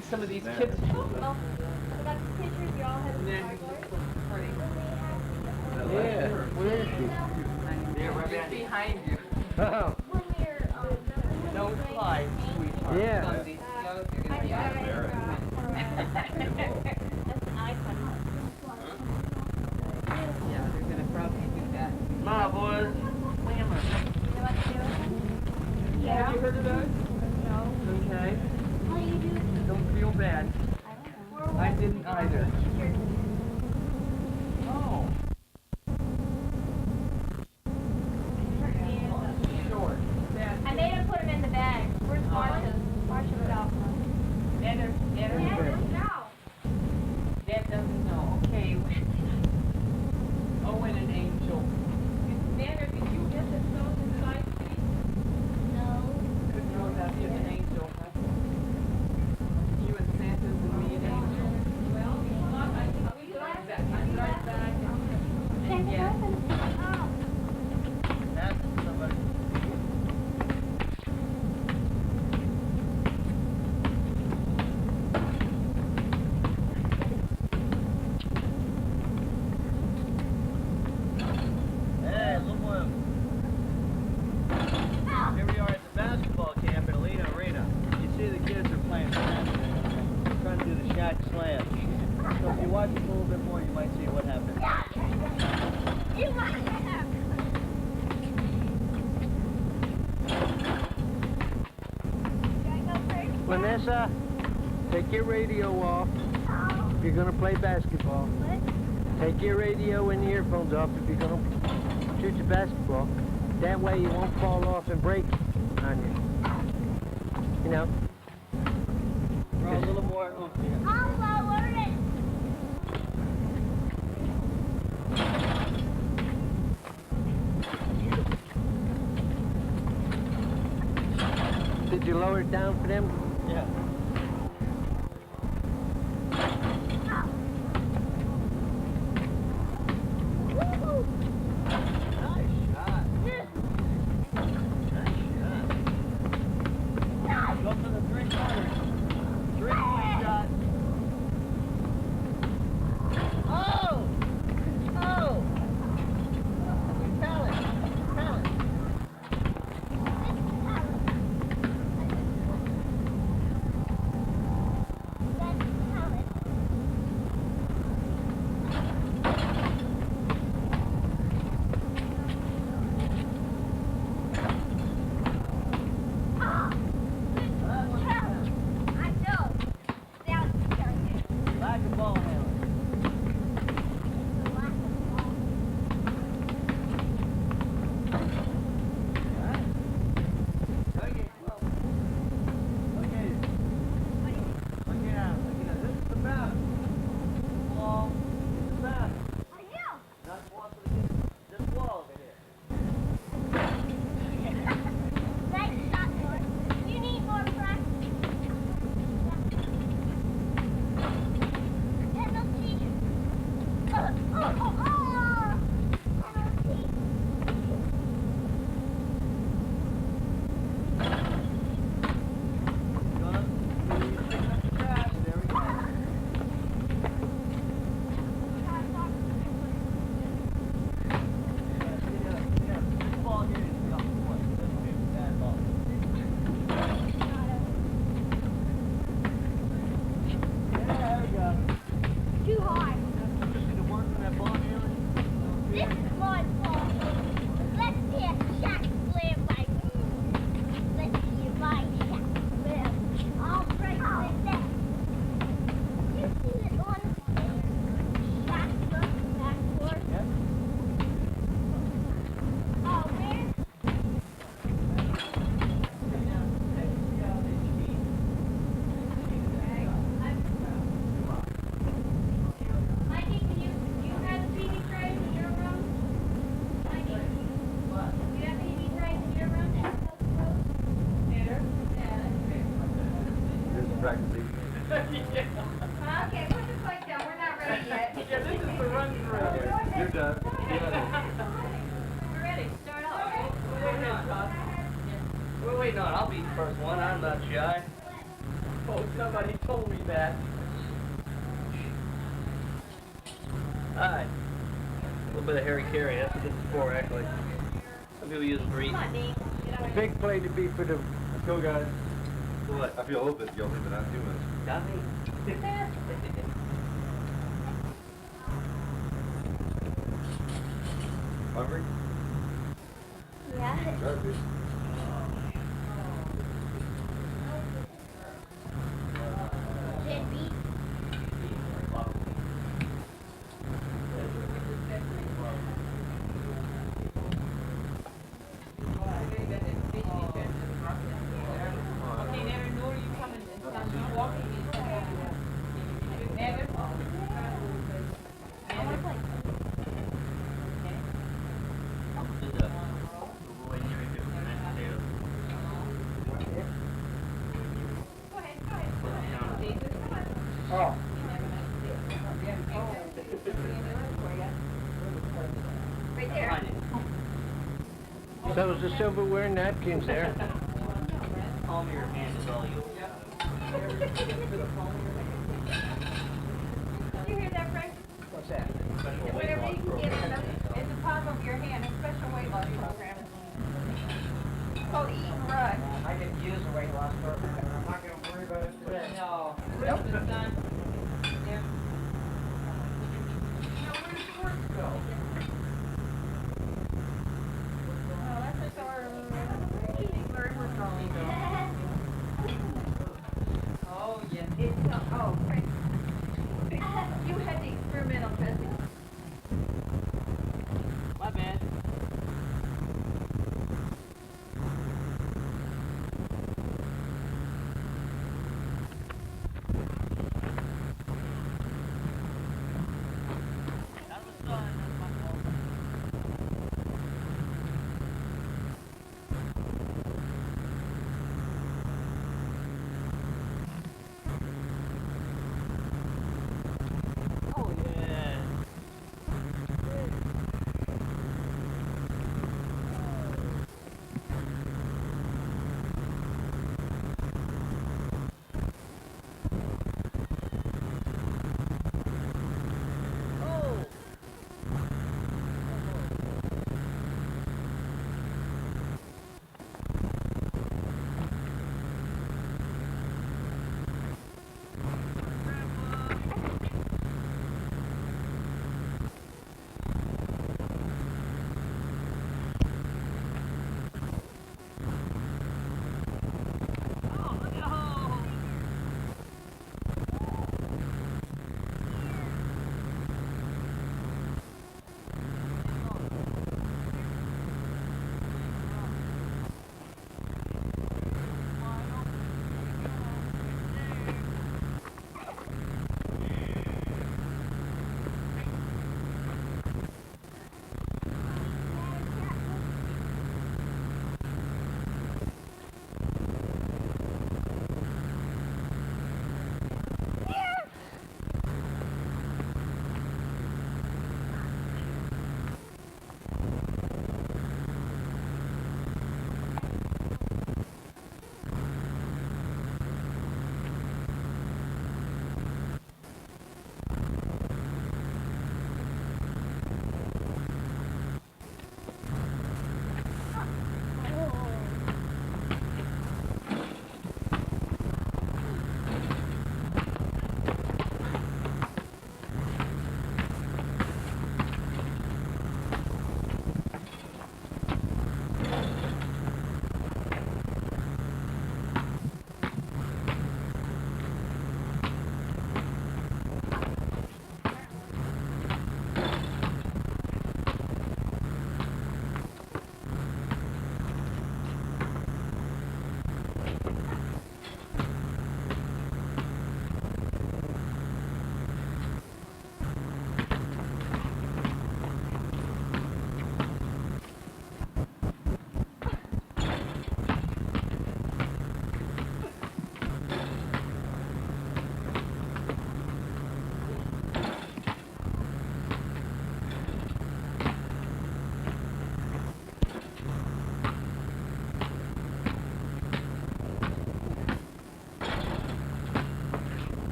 see some of these kids. Oh, so that's the pictures we all had in the party. Yeah, where is she? They're right behind you. Oh, When we were, Don't fly, sweetheart. Yeah. Some of these young, you're gonna be out there. That's an icon. Yeah, they're gonna probably do that. come on, boys. Slammer. Yeah. Have you heard of those? No. Okay. How do you do it? Don't feel bad. I don't know. I didn't either. Oh. Short. I made him put him in the bag. Where's Marsha? Marsha was out. Dad doesn't know. Okay. Oh, and an angel. Nana, did you get the snow tonight? No. Good girl, that is an angel. Huh? You and Santa's and me and Angel. Well, we drive back. I drive back. Santa Yeah. That's somebody. Hey, look what. Here we are at the basketball camp at Alina Arena. You see the kids are playing basketball. They're trying to do the shot slam. So if you watch it a little bit more, you might see what happens. Vanessa, take your radio off if you're going to play basketball. Take your radio and the earphones off if you're going to shoot the basketball. That way you won't fall off and break on you. You know? Throw a little more oomph here. Did you lower it down for them? Yeah. Nice shot. Nice shot. Go for the three-pointers. Three-point shot. Oh! Oh! Talent. Talent. Lack of ball handling. You need more practice. Too hard. This is my fault. Let's see a shot slam by me. Let's see my shot slam. I'll break with that. You see it on shot slam backward? Yep. Oh, where? Mikey, can you have TV trays in your room? Mikey, you have TV trays in your room? There? Okay, put the plate down. We're not ready yet. Yeah, this is the run through. You're done. We're ready. Start off. Go ahead, Todd. We're waiting on. I'll be the first one. I'm not shy. Oh, somebody told me that. Hi. A little bit of Harry Carey. That's what this is for, actually. Some people use Greek. Come on, Nate. Get over Big play to be for the. Let's go, guys. What? I feel a little bit guilty, but not too much. Got me. Hungry? Yeah. Gotta be. Deadbeat. They never know you coming and start walking into the never. I want to play. Oh. Right there. So is the silverware napkins there? Palm of your hand is all yours. Did you hear that, Frank? What's that? Special weight Whatever loss you can get program. in the palm of your hand, a special weight loss program. It's called Eat and Run. I could use a weight loss program, but I'm not gonna worry about it today. No, Christmas time. Yeah. Now, where's Squirt go? Oh, that's just our eating bird was going. Oh, yes. It's, oh, Frank. You had the experimental testing. My bad. That was fun. That's my fault. Oh yeah.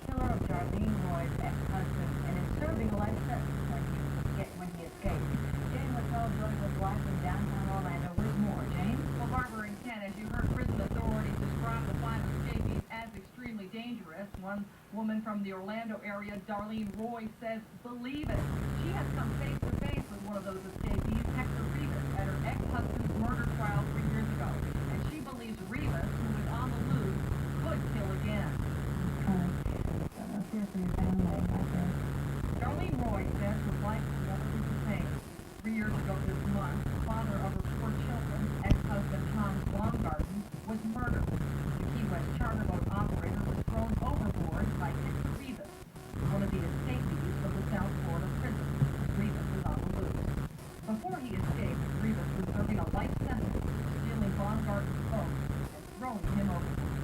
killer of Darlene Roy's ex-husband and is serving a life sentence when he escaped. Jane Littell joined with life in downtown Orlando with more. Jane? Well, Barbara and Ken, as you heard, prison authorities describe the 5 escapees as extremely dangerous. One woman from the Orlando area, Darlene Roy, says, believe it. She has come face to face with one of those escapees, Hector Rivas, at her ex-husband's murder trial 3 years ago. And she believes Rivas, who was on the loose, could kill again. Fear for your family out there. Darlene Roy says her life will never be the same. 3 years ago this month, the father of her 4 children, ex-husband Tom Baumgarten, was murdered. The Key West charter boat operator was thrown overboard by Hector Rivas, one of the escapees from the South Florida prison. Rivas is on the loose. Before he escaped, Rivas was serving a life sentence for stealing Baumgarten's boat and throwing him overboard.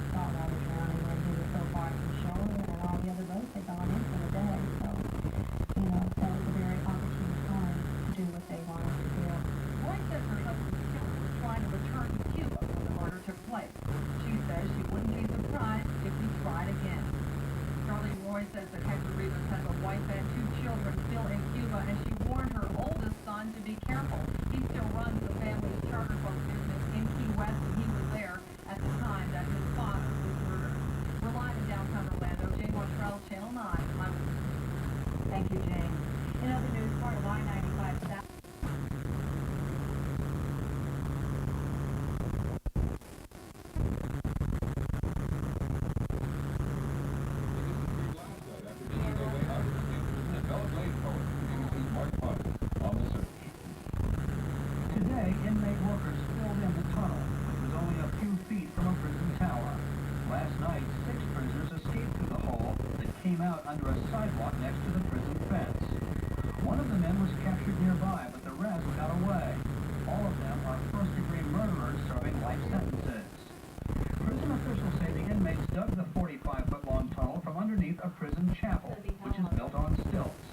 Thought I was drowning when he was so far from shore, and all the other boats had gone in for the day. So, that was a very opportune time to do what they wanted to do. Roy says her husband's killer was trying to return to Cuba when the murder took place. She says she wouldn't be surprised if he tried again. Darlene Roy says that Hector Rivas has a wife and 2 children still in Cuba, and she warned her oldest son to be careful. He still runs the family's charter boat business in Key West, and he was there at the time that his father was murdered. We're live in downtown Orlando. Jane Motrell, Channel 9. Thank you, Jane. In other news, part of I-95 South. Today, inmate workers filled in the tunnel, which was only a few feet from a prison tower. Last night, 6 prisoners escaped through the hole that came out under a sidewalk next to the prison fence. One of the men was captured nearby, but the rest got away. All of them are first-degree murderers serving life sentences. Prison officials say the inmates dug the 45-foot-long tunnel from underneath a prison chapel, which is built on stilts.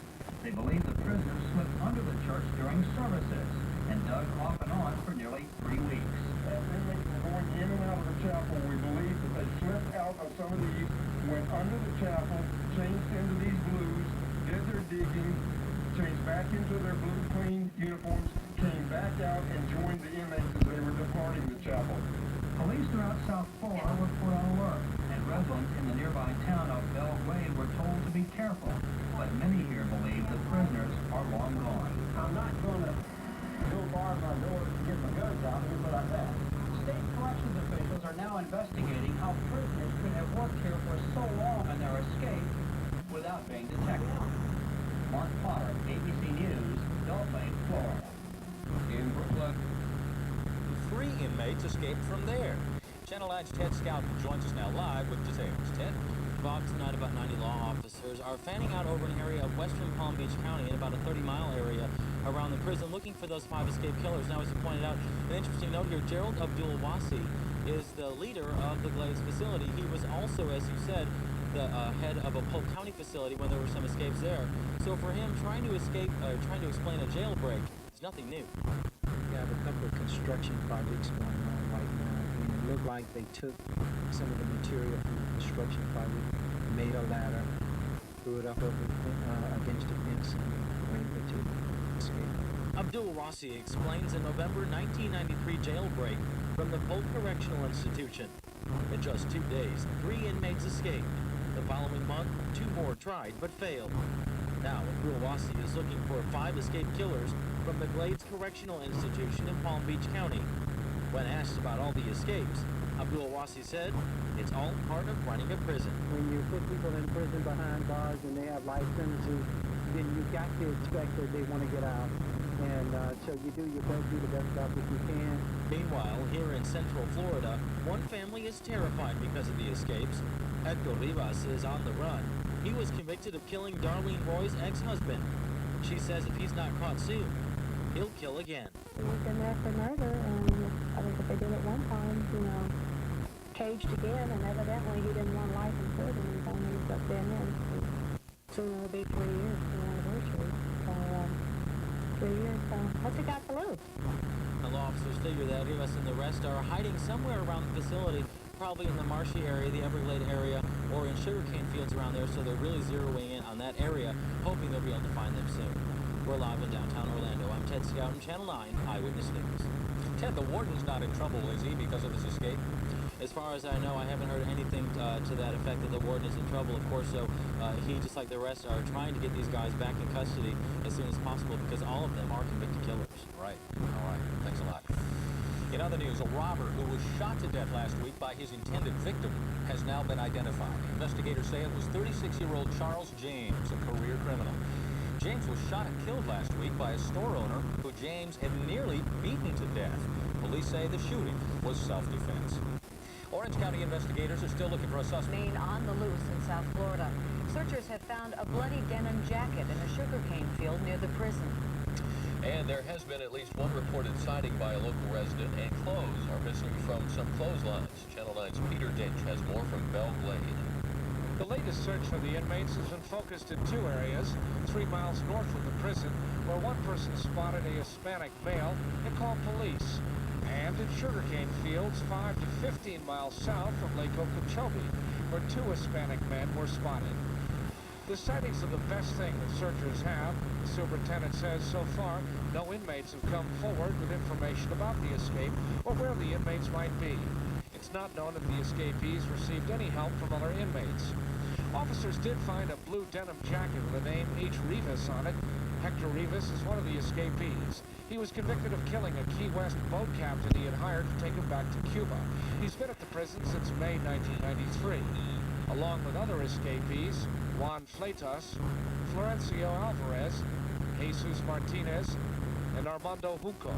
They believe the prisoners slipped under the church during services and dug off and on for nearly 3 weeks. As inmates were going in and out of the chapel, we believe that they slipped out of some of these, went under the chapel, changed into these blues, did their digging, changed back into their blue clean uniforms, came back out and joined the inmates as they were departing the chapel. Police throughout South Florida were put on alert, and residents in the nearby town of Belle Glade were told to be careful. But many here believe the prisoners are long gone. I'm not going to go bar my door to get my guns out and put like that. State corrections officials are now investigating how prisoners could have worked here for so long on their escape without being detected. Mark Potter, ABC News, Belle Glade, Florida. In Brooklyn. 3 inmates escaped from there. Channel 9's Ted Scout joins us now live with details. Ted? Bob, tonight about 90 law officers are fanning out over an area of western Palm Beach County in about a 30-mile area around the prison looking for those 5 escaped killers. Now, as you pointed out, an interesting note here, Gerald Abdul-Wasi is the leader of the Glades facility. He was also, as you said, the head of a Polk County facility when there were some escapes there. So for him, trying to explain a jailbreak is nothing new. We have a couple of construction projects going on right now, and it looked like they took some of the material from the construction project, made a ladder, threw it up against a fence, and were able to escape. Abdul Rossi explains a November 1993 jailbreak from the Polk Correctional Institution. In just 2 days, 3 inmates escaped. The following month, 2 more tried but failed. Now, Abdul Rossi is looking for 5 escaped killers from the Glades Correctional Institution in Palm Beach County. When asked about all the escapes, Abdul Rossi said, it's all part of running a prison. When you put people in prison behind bars and they have life sentences, then you got to expect that they want to get out. And so you do your best, do the best job that you can. Meanwhile, here in Central Florida, one family is terrified because of the escapes. Hector Rivas is on the run. He was convicted of killing Darlene Roy's ex-husband. She says if he's not caught soon, he'll kill again. He's been there for murder, and I think if they did it one time, caged again, and evidently he didn't want life in prison. He's only just been in. Soon it'll be 3 years for the anniversary. So, 3 years, so what's he got to lose? The law officers figure that Rivas and the rest are hiding somewhere around the facility probably in the marshy area, the Everglade area, or in sugarcane fields around there, so they're really zeroing in on that area, hoping they'll be able to find them soon. We're live in downtown Orlando. I'm Ted Scout in Channel 9 Eyewitness News. Ted, the warden's not in trouble, is he, because of this escape? As far as I know, I haven't heard anything to that effect that the warden is in trouble. Of course, so he, just like the rest, are trying to get these guys back in custody as soon as possible because all of them are convicted killers. Right. All right. Thanks a lot. In other news, a robber who was shot to death last week by his intended victim has now been identified. Investigators say it was 36-year-old Charles James, a career criminal. James was shot and killed last week by a store owner who James had nearly beaten to death. Police say the shooting was self-defense. Orange County investigators are still looking for a suspect. Remain on the loose in South Florida. Searchers have found a bloody denim jacket in a sugarcane field near the prison. And there has been at least one reported sighting by a local resident, and clothes are missing from some clotheslines. Channel 9's Peter Dinch has more from Belle Glade. The latest search for the inmates has been focused in two areas, 3 miles north of the prison, where one person spotted a Hispanic male and called police, and in sugarcane fields 5 to 15 miles south of Lake Okeechobee, where 2 Hispanic men were spotted. The sightings are the best thing that searchers have. The superintendent says so far no inmates have come forward with information about the escape or where the inmates might be. It's not known if the escapees received any help from other inmates. Officers did find a blue denim jacket with the name H. Rivas on it. Hector Rivas is one of the escapees. He was convicted of killing a Key West boat captain he had hired to take him back to Cuba. He's been at the prison since May 1993. Along with other escapees, Juan Fleitas, Florencio Alvarez, Jesus Martinez, and Armando Junco.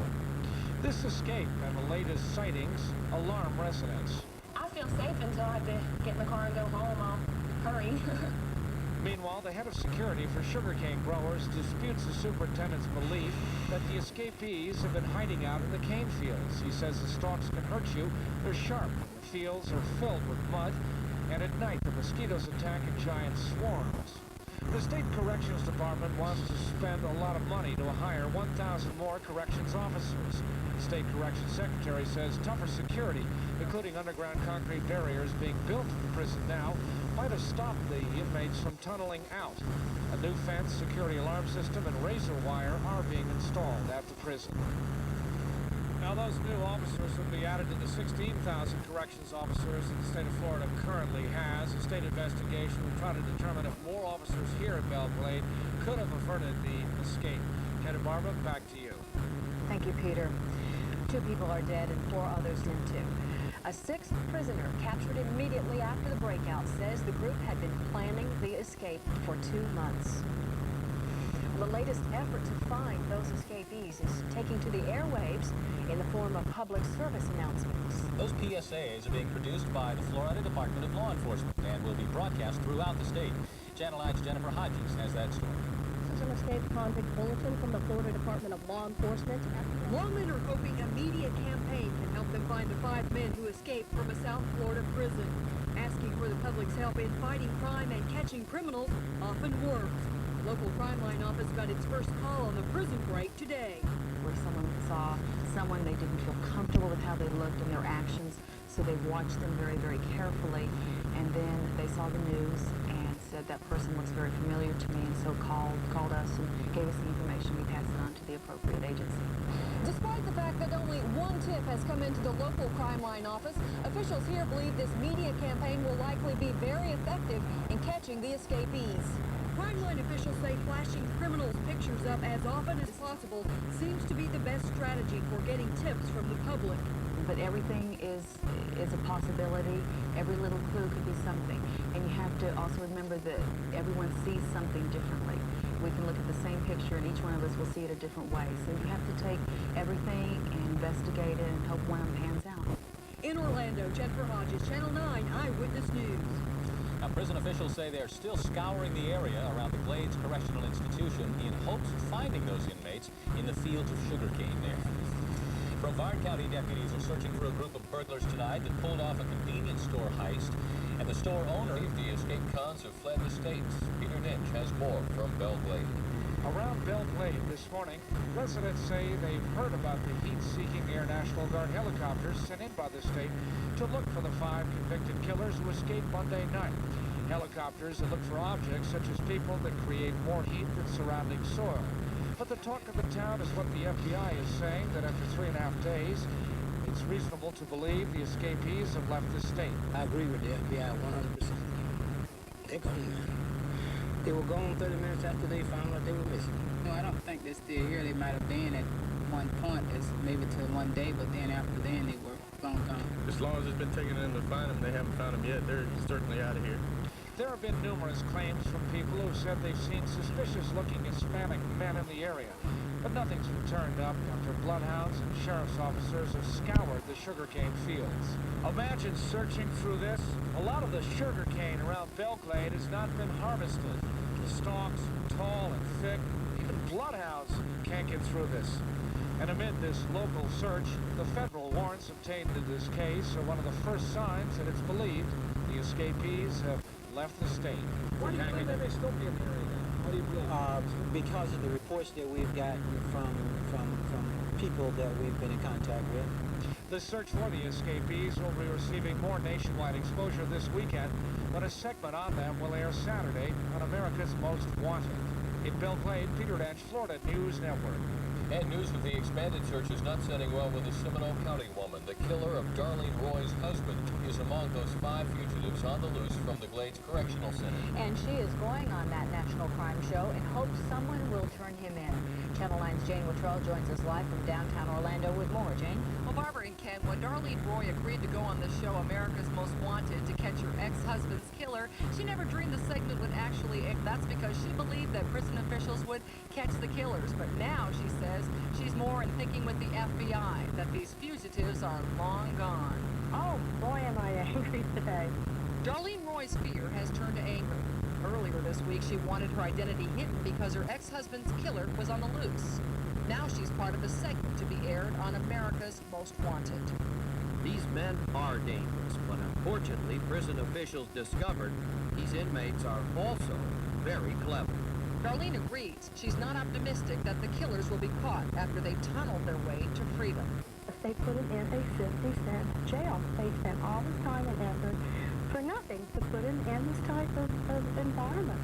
This escape and the latest sightings alarm residents. I feel safe until I have to get in the car and go home. I'll hurry. Meanwhile, the head of security for sugarcane growers disputes the superintendent's belief that the escapees have been hiding out in the cane fields. He says the stalks can hurt you. They're sharp. The fields are filled with mud. And at night, the mosquitoes attack in giant swarms. The State Corrections Department wants to spend a lot of money to hire 1,000 more corrections officers. The State Corrections Secretary says tougher security, including underground concrete barriers being built at the prison now, might have stopped the inmates from tunneling out. A new fence, security alarm system, and razor wire are being installed at the prison. Now, those new officers will be added to the 16,000 corrections officers that the state of Florida currently has. A state investigation will try to determine if more officers here at Belle Glade could have averted the escape. Ted and Barbara, back to you. Thank you, Peter. 2 people are dead and 4 others into. A 6th prisoner captured immediately after the breakout says the group had been planning the escape for 2 months. The latest effort to find those escapees is taking to the airwaves in the form of public service announcements. Those PSAs are being produced by the Florida Department of Law Enforcement and will be broadcast throughout the state. Channel 9's Jennifer Hodges has that story. An escaped convict bulletin from the Florida Department of Law Enforcement. Lawmen are hoping a media campaign can help them find the 5 men who escaped from a South Florida prison. Asking for the public's help in fighting crime and catching criminals often works. Local Crime Line office got its first call on the prison break today. Where someone saw someone they didn't feel comfortable with how they looked and their actions, so they watched them very, very carefully, and then they saw the news and said that person looks very familiar to me, and so called us and gave us the information. We passed it on to the appropriate agency. Despite the fact that only 1 tip has come into the local Crime Line office, officials here believe this media campaign will likely be very effective in catching the escapees. Crime Line officials say flashing criminals' pictures up as often as possible seems to be the best strategy for getting tips from the public. But everything is a possibility. Every little clue could be something. And you have to also remember that everyone sees something differently. We can look at the same picture and each one of us will see it a different way. So you have to take everything and investigate it and hope one of them pans out. In Orlando, Jennifer Hodges, Channel 9 Eyewitness News. Now, prison officials say they're still scouring the area around the Glades Correctional Institution in hopes of finding those inmates in the fields of sugarcane there. Brevard County deputies are searching for a group of burglars tonight that pulled off a convenience store heist, and the store owner of the escaped cons have fled the state. Peter Dinch has more from Belle Glade. Around Belle Glade this morning, residents say they've heard about the heat-seeking Air National Guard helicopters sent in by the state to look for the 5 convicted killers who escaped Monday night. Helicopters that look for objects such as people that create more heat than surrounding soil. But the talk of the town is what the FBI is saying, that after 3.5 days, it's reasonable to believe the escapees have left the state. I agree with the FBI 100%. They're gone, man. They were gone 30 minutes after they found out they were missing. No, I don't think they're still here. They might have been at one point, as maybe till one day, but then after then they were gone. As long as it's been taking them to find them, they haven't found them yet. They're certainly out of here. There have been numerous claims from people who said they've seen suspicious-looking Hispanic men in the area, but nothing's been turned up after bloodhounds and sheriff's officers have scoured the sugarcane fields. Imagine searching through this. A lot of the sugarcane around Belle Glade has not been harvested. The stalks are tall and thick. Even bloodhounds can't get through this. And amid this local search, the federal warrants obtained in this case are one of the first signs that it's believed the escapees have left the state. Why do you think they may still be in the area then? What do you believe? Because of the reports that we've gotten from people that we've been in contact with. The search for the escapees will be receiving more nationwide exposure this weekend, but a segment on them will air Saturday on America's Most Wanted. In Belle Glade, Peter Dench, Florida News Network. And news of the expanded search is not setting well with a Seminole County woman. The killer of Darlene Roy's husband is among those 5 fugitives on the loose from the Glades Correctional Center. And she is going on that national crime show in hopes someone will turn him in. Channel 9's Jane Wittrell joins us live from downtown Orlando with more. Jane? Well, Barbara and Ken, when Darlene Roy agreed to go on the show America's Most Wanted to catch her ex-husband's killer, she never dreamed the segment would actually air. That's because she believed that prison officials would catch the killers. But now, she says, she's more in thinking with the FBI, that these fugitives are long gone. Oh, boy, am I angry today. Darlene Roy's fear has turned to anger. Earlier this week, she wanted her identity hidden because her ex-husband's killer was on the loose. Now she's part of a segment to be aired on America's Most Wanted. These men are dangerous, but unfortunately, prison officials discovered these inmates are also very clever. Darlene agrees. She's not optimistic that the killers will be caught after they tunneled their way to freedom. If they put him in a 50-cent jail, they spent all this time and effort for nothing to put him in this type of environment.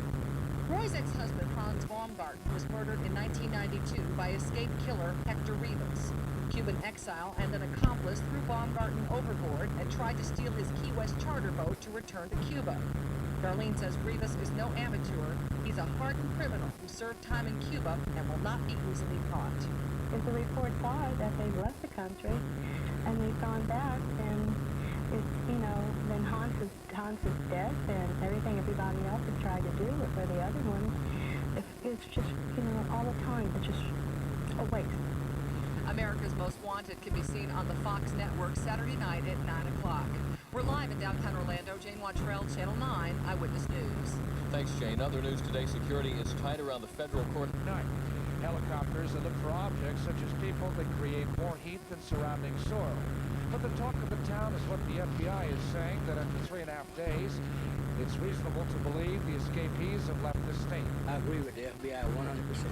Roy's ex-husband, Hans Baumgarten, was murdered in 1992 by escaped killer Hector Rivas. Cuban exile and an accomplice threw Baumgarten overboard and tried to steal his Key West charter boat to return to Cuba. Darlene says Rivas is no amateur. He's a hardened criminal who served time in Cuba and will not be easily caught. If the reports are that they've left the country and they've gone back, then it's, then Hans's death and everything everybody else has tried to do for the other one, it's just, all the time, it's just a waste. America's Most Wanted can be seen on the Fox network Saturday night at 9 o'clock. We're live in downtown Orlando. Jane Wittrell, Channel 9, Eyewitness News. Thanks, Jane. Other news today, security is tight around the federal court. Night. Helicopters that look for objects such as people that create more heat than surrounding soil. But the talk of the town is what the FBI is saying, that after 3.5 days, it's reasonable to believe the escapees have left the state. I agree with the FBI 100%.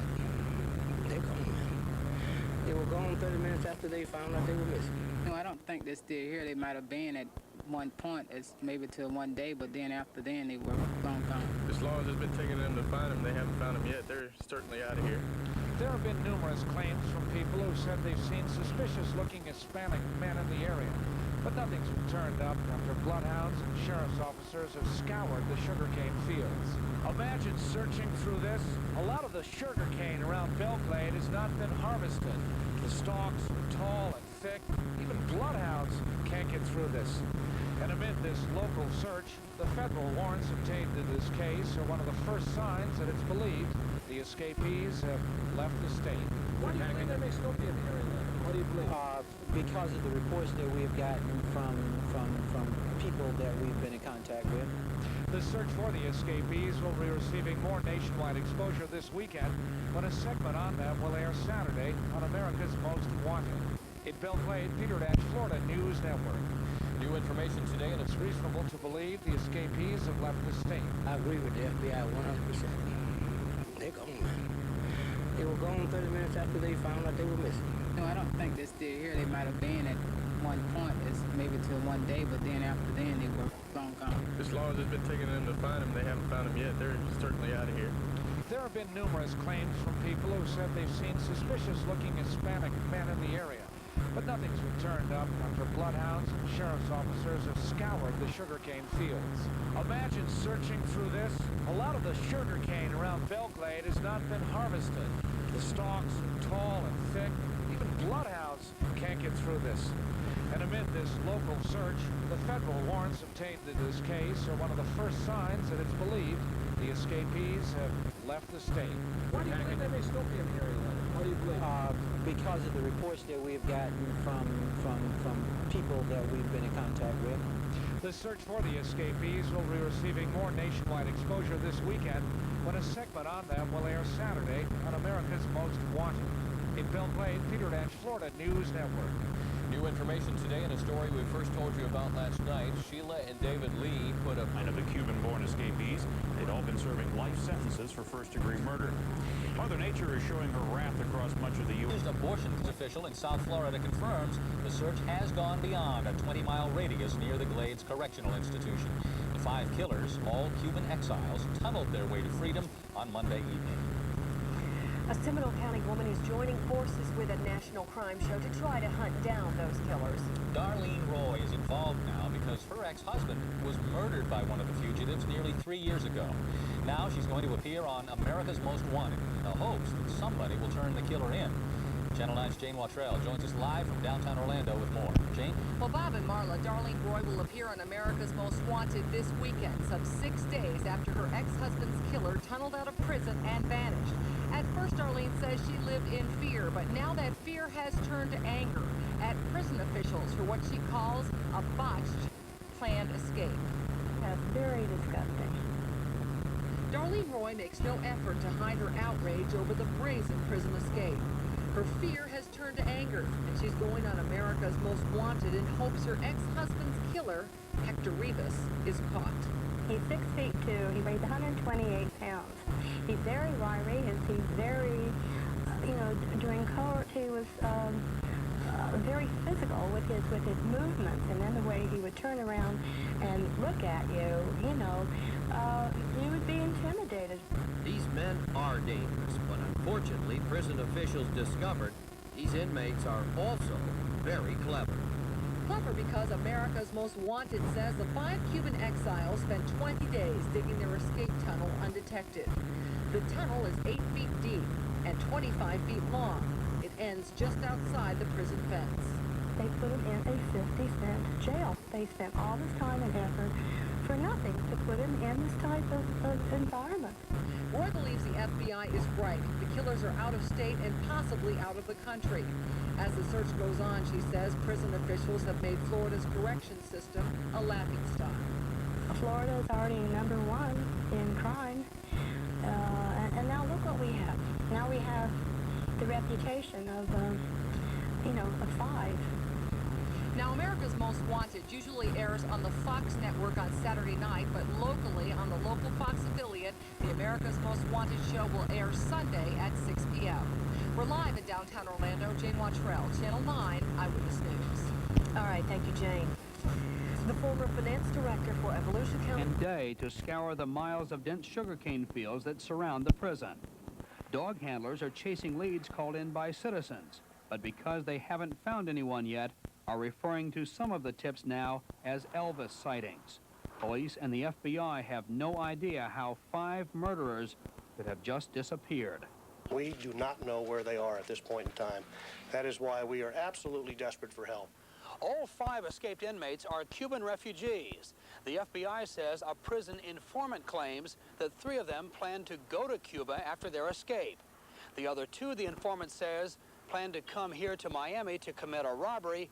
They're gone, man. They were gone 30 minutes after they found out they were missing. No, I don't think they're still here. They might have been at one point, as maybe till one day, but then after then they were gone. As long as it's been taking them to find them, they haven't found them yet. They're certainly out of here. There have been numerous claims from people who said they've seen suspicious-looking Hispanic men in the area, but nothing's been turned up after bloodhounds and sheriff's officers have scoured the sugarcane fields. Imagine searching through this. A lot of the sugarcane around Belle Glade has not been harvested. The stalks are tall and thick. Even bloodhounds can't get through this. And amid this local search, the federal warrants obtained in this case are one of the first signs that it's believed the escapees have left the state. Why do you think they may still be in the area then? What do you believe? Because of the reports that we've gotten from people that we've been in contact with. The search for the escapees will be receiving more nationwide exposure this weekend when a segment on them will air Saturday on America's Most Wanted. In Belle Glade, Peter Dench, Florida News Network. New information today, and it's reasonable to believe the escapees have left the state. I agree with the FBI 100%. They're gone, man. They were gone 30 minutes after they found out they were missing. No, I don't think they're still here. They might have been at one point, it's maybe till one day, but then after then they were long gone. As long as it's been taking them to find them, they haven't found them yet. They're certainly out of here. There have been numerous claims from people who said they've seen suspicious-looking Hispanic men in the area, but nothing's been turned up after bloodhounds and sheriff's officers have scoured the sugarcane fields. Imagine searching through this. A lot of the sugarcane around Belglade has not been harvested. The stalks are tall and thick. Even bloodhounds can't get through this. And amid this local search, the federal warrants obtained in this case are one of the first signs that it's believed the escapees have left the state. Why do you believe they may still be in the area? Why do you believe? Because of the reports that we've gotten from people that we've been in contact with. The search for the escapees will be receiving more nationwide exposure this weekend when a segment on them will air Saturday on America's Most Wanted. In Belgrade, Peter Danch, Florida News Network. New information today in a story we first told you about last night. Sheila and David Lee put up of the Cuban-born escapees. They'd all been serving life sentences for first-degree murder. Mother Nature is showing her wrath across much of the U.S. Abortion official in South Florida confirms the search has gone beyond a 20-mile radius near the Glades Correctional Institution. The 5 killers, all Cuban exiles, tunneled their way to freedom on Monday evening. A Seminole County woman is joining forces with a national crime show to try to hunt down those killers. Darlene Roy is involved now because her ex-husband was murdered by one of the fugitives nearly 3 years ago. Now she's going to appear on America's Most Wanted in the hopes that somebody will turn the killer in. Channel 9's Jane Wattrell joins us live from downtown Orlando with more. Jane? Well, Bob and Marla, Darlene Roy will appear on America's Most Wanted this weekend, some 6 days after her ex-husband's killer tunneled out of prison and vanished. At first, Darlene says she lived in fear, but now that fear has turned to anger at prison officials for what she calls a botched planned escape. That's very disgusting. Darlene Roy makes no effort to hide her outrage over the brazen prison escape. Her fear has turned to anger, and she's going on America's Most Wanted in hopes her ex-husband's killer, Hector Rivas, is caught. He's 6'2". He weighs 128 pounds. He's very wiry. He's very, during court he was very physical with his movements, and then the way he would turn around and look at you, you would be intimidated. These men are dangerous, but unfortunately, prison officials discovered these inmates are also very clever. Clever because America's Most Wanted says the 5 Cuban exiles spent 20 days digging their escape tunnel undetected. The tunnel is 8 feet deep and 25 feet long. It ends just outside the prison fence. They put him in a 50-cent jail. They spent all this time and effort for nothing to put him in this type of environment. Roy believes the FBI is right. The killers are out of state and possibly out of the country. As the search goes on, she says, prison officials have made Florida's correction system a laughingstock. Florida is already number 1 in crime. And now look what we have. Now we have the reputation of, of 5. Now, America's Most Wanted usually airs on the Fox network on Saturday night, but locally on the local Fox affiliate, the America's Most Wanted show will air Sunday at 6 p.m. We're live in downtown Orlando. Jane Wattrell, Channel 9 Eyewitness News. All right, thank you, Jane. The former finance director for Evolution County... And day to scour the miles of dense sugarcane fields that surround the prison. Dog handlers are chasing leads called in by citizens, but because they haven't found anyone yet, are referring to some of the tips now as Elvis sightings. Police and the FBI have no idea how 5 murderers could have just disappeared. We do not know where they are at this point in time. That is why we are absolutely desperate for help. All 5 escaped inmates are Cuban refugees. The FBI says a prison informant claims that 3 of them plan to go to Cuba after their escape. The other 2, the informant says, plan to come here to Miami to commit a robbery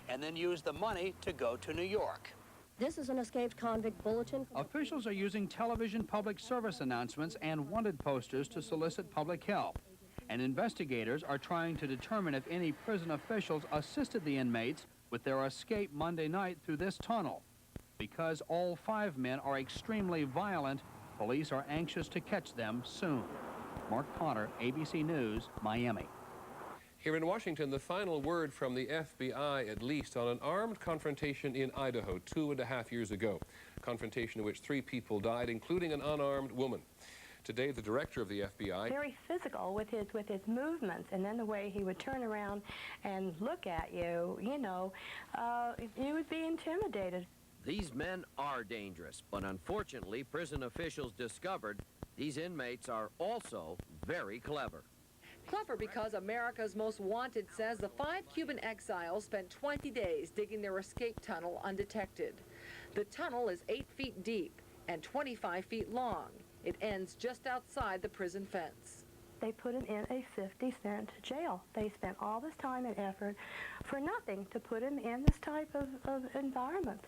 and then use the money to go to New York. This is an escaped convict bulletin. Officials are using television public service announcements and wanted posters to solicit public help. And investigators are trying to determine if any prison officials assisted the inmates with their escape Monday night through this tunnel. Because all 5 men are extremely violent, police are anxious to catch them soon. Mark Potter, ABC News, Miami. Here in Washington, the final word from the FBI, at least, on an armed confrontation in Idaho 2.5 years ago. A confrontation in which 3 people died, including an unarmed woman. Today, the director of the FBI... Very physical with his movements, and then the way he would turn around and look at you, you know, you would be intimidated. These men are dangerous, but unfortunately, prison officials discovered these inmates are also very clever. Clever because America's Most Wanted says the 5 Cuban exiles spent 20 days digging their escape tunnel undetected. The tunnel is 8 feet deep and 25 feet long. It ends just outside the prison fence. They put him in a 50-cent jail. They spent all this time and effort for nothing to put him in this type of environment.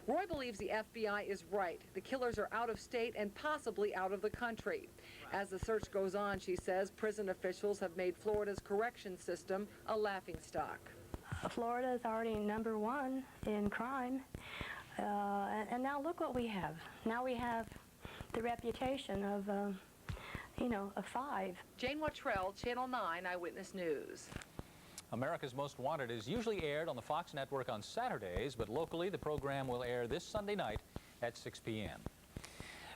Roy believes the FBI is right. The killers are out of state and possibly out of the country. As the search goes on, she says, prison officials have made Florida's correction system a laughingstock. Florida is already #1 in crime, and now look what we have. Now we have the reputation of, you know, a 5. Jane Wottrell, Channel 9 Eyewitness News. America's Most Wanted is usually aired on the Fox network on Saturdays, but locally the program will air this Sunday night at 6 p.m.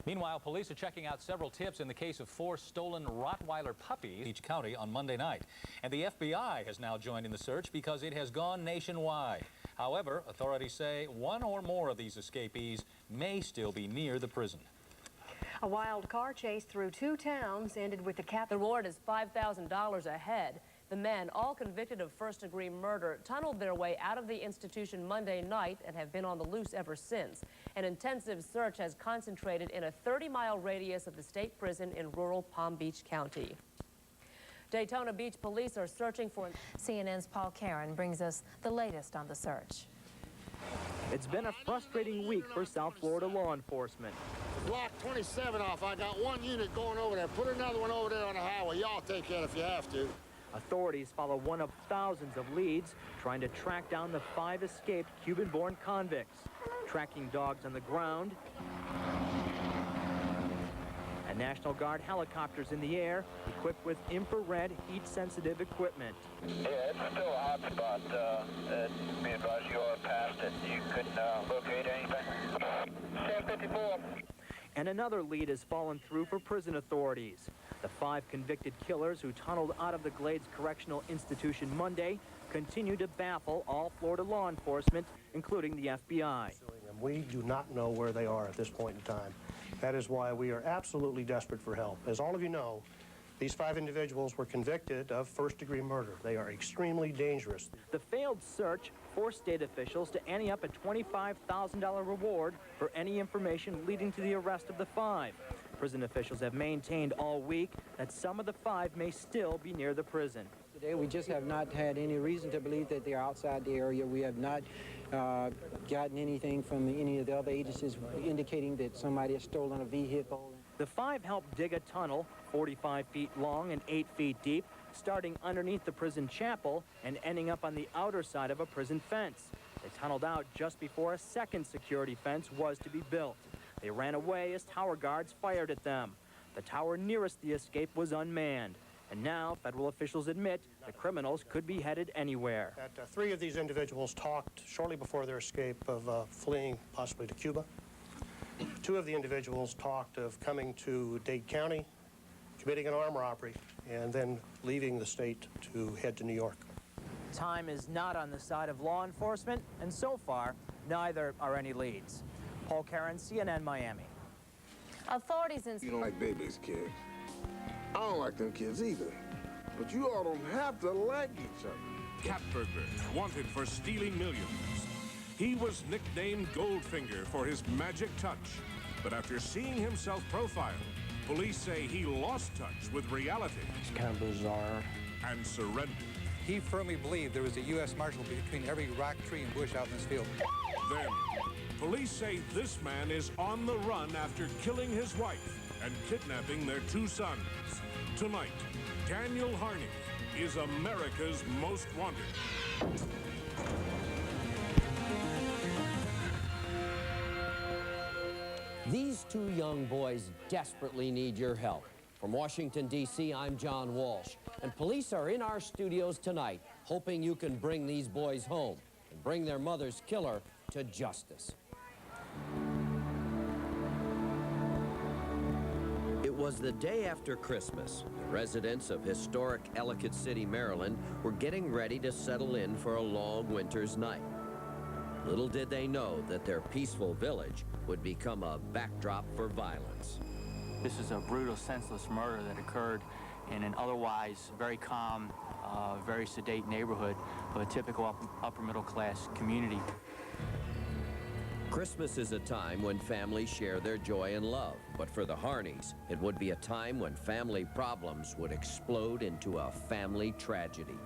Meanwhile, police are checking out several tips in the case of 4 stolen Rottweiler puppies in each county on Monday night. And the FBI has now joined in the search because it has gone nationwide. However, authorities say 1 or more of these escapees may still be near the prison. A wild car chase through 2 towns ended with the captain. The reward is $5,000 a head. The men, all convicted of first-degree murder, tunneled their way out of the institution Monday night and have been on the loose ever since. An intensive search has concentrated in a 30-mile radius of the state prison in rural Palm Beach County. Daytona Beach police are searching for... CNN's Paul Karen brings us the latest on the search. It's been a frustrating week for South Florida law enforcement. Block 27 off. I got 1 unit going over there. Put another one over there on the highway. Y'all take it if you have to. Authorities follow one of thousands of leads trying to track down the 5 escaped Cuban-born convicts. Tracking dogs on the ground, and National Guard helicopters in the air equipped with infrared heat-sensitive equipment. Yeah, it's still a hot spot. Be advised you are past it. You couldn't locate anything. 1054. And another lead has fallen through for prison authorities. The 5 convicted killers who tunneled out of the Glades Correctional Institution Monday continue to baffle all Florida law enforcement, including the FBI. We do not know where they are at this point in time. That is why we are absolutely desperate for help. As all of you know, these 5 individuals were convicted of first-degree murder. They are extremely dangerous. The failed search forced state officials to ante up a $25,000 reward for any information leading to the arrest of the 5. Prison officials have maintained all week that some of the 5 may still be near the prison. Today, we just have not had any reason to believe that they're outside the area. We have not gotten anything from any of the other agencies indicating that somebody has stolen a vehicle. The 5 helped dig a tunnel 45 feet long and 8 feet deep, starting underneath the prison chapel and ending up on the outer side of a prison fence. They tunneled out just before a second security fence was to be built. They ran away as tower guards fired at them. The tower nearest the escape was unmanned. And now, federal officials admit the criminals could be headed anywhere. 3 of these individuals talked shortly before their escape of fleeing possibly to Cuba. 2 of the individuals talked of coming to Dade County, committing an armed robbery, and then leaving the state to head to New York. Time is not on the side of law enforcement, and so far, neither are any leads. Paul Karen, CNN, Miami. Authorities in... You don't like babies, kids. I don't like them kids either. But you all don't have to like each other. Katberger, wanted for stealing millions. He was nicknamed Goldfinger for his magic touch. But after seeing himself profiled, police say he lost touch with reality. It's kind of bizarre. And surrendered. He firmly believed there was a U.S. Marshal between every rock, tree, and bush out in this field. Then, police say this man is on the run after killing his wife and kidnapping their 2 sons. Tonight, Daniel Harney is America's Most Wanted. These 2 young boys desperately need your help. From Washington, D.C., I'm John Walsh, and police are in our studios tonight, hoping you can bring these boys home and bring their mother's killer to justice. It was the day after Christmas. The residents of historic Ellicott City, Maryland, were getting ready to settle in for a long winter's night. Little did they know that their peaceful village would become a backdrop for violence. This is a brutal, senseless murder that occurred in an otherwise very calm, very sedate neighborhood of a typical upper middle class community. Christmas is a time when families share their joy and love, but for the Harneys, it would be a time when family problems would explode into a family tragedy.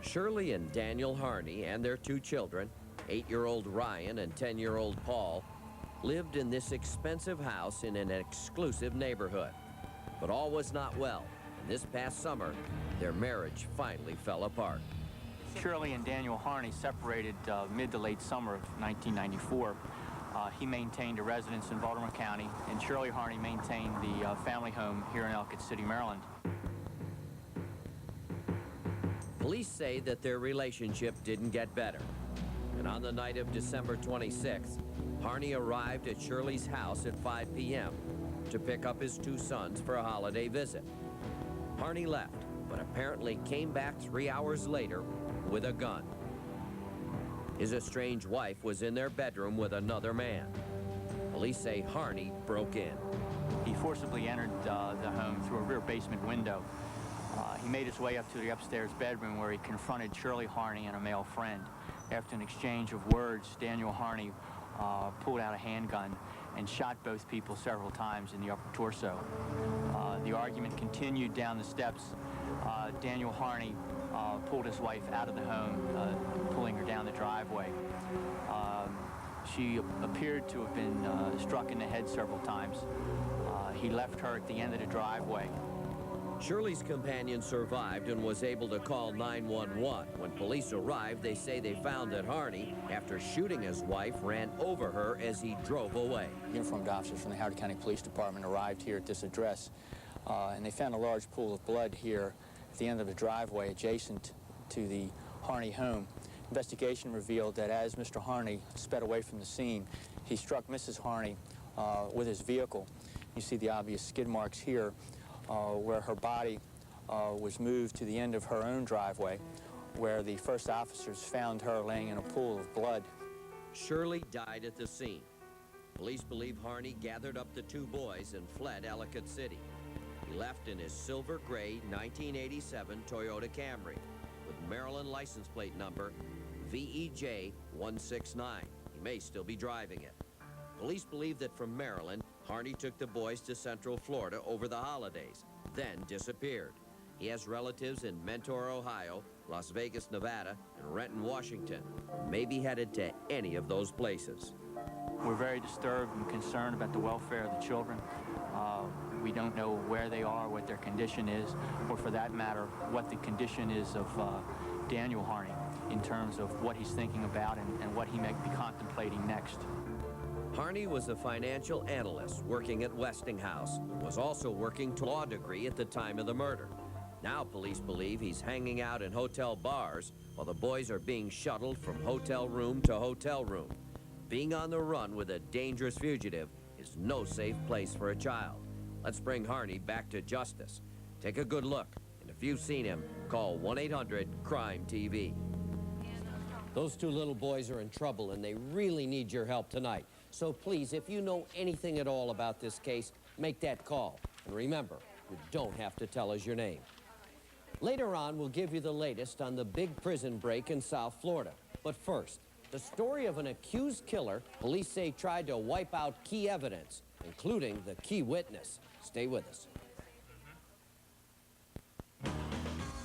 Shirley and Daniel Harney and their two children, 8-year-old Ryan and 10-year-old Paul, lived in this expensive house in an exclusive neighborhood. But all was not well, and this past summer, their marriage finally fell apart. Shirley and Daniel Harney separated mid to late summer of 1994. He maintained a residence in Baltimore County, and Shirley Harney maintained the family home here in Ellicott City, Maryland. Police say that their relationship didn't get better. And on the night of December 26th, Harney arrived at Shirley's house at 5 p.m. to pick up his two sons for a holiday visit. Harney left, but apparently came back 3 hours later with a gun. His estranged wife was in their bedroom with another man. Police say Harney broke in. He forcibly entered the home through a rear basement window. He made his way up to the upstairs bedroom where he confronted Shirley Harney and a male friend. After an exchange of words, Daniel Harney pulled out a handgun and shot both people several times in the upper torso. The argument continued down the steps. Daniel Harney pulled his wife out of the home, pulling her down the driveway. She appeared to have been struck in the head several times. He left her at the end of the driveway. Shirley's companion survived and was able to call 911. When police arrived, they say they found that Harney, after shooting his wife, ran over her as he drove away. Uniformed officers from the Howard County Police Department arrived here at this address, and they found a large pool of blood here at the end of the driveway adjacent to the Harney home. Investigation revealed that as Mr. Harney sped away from the scene, he struck Mrs. Harney with his vehicle. You see the obvious skid marks here where her body was moved to the end of her own driveway, where the first officers found her laying in a pool of blood. Shirley died at the scene. Police believe Harney gathered up the two boys and fled Ellicott City. He left in his silver gray 1987 Toyota Camry with Maryland license plate number VEJ 169. He may still be driving it. Police believe that from Maryland, Harney took the boys to Central Florida over the holidays, then disappeared. He has relatives in Mentor, Ohio, Las Vegas, Nevada, and Renton, Washington, and may be headed to any of those places. We're very disturbed and concerned about the welfare of the children. We don't know where they are, what their condition is, or for that matter, what the condition is of Daniel Harney in terms of what he's thinking about and what he may be contemplating next. Harney was a financial analyst working at Westinghouse and was also working to a law degree at the time of the murder. Now police believe he's hanging out in hotel bars while the boys are being shuttled from hotel room to hotel room. Being on the run with a dangerous fugitive is no safe place for a child. Let's bring Harney back to justice. Take a good look, and if you've seen him, call 1-800-CRIME-TV. Those two little boys are in trouble, and they really need your help tonight. So please, if you know anything at all about this case, make that call. And remember, you don't have to tell us your name. Later on, we'll give you the latest on the big prison break in South Florida. But first, the story of an accused killer police say tried to wipe out key evidence, including the key witness. Stay with us.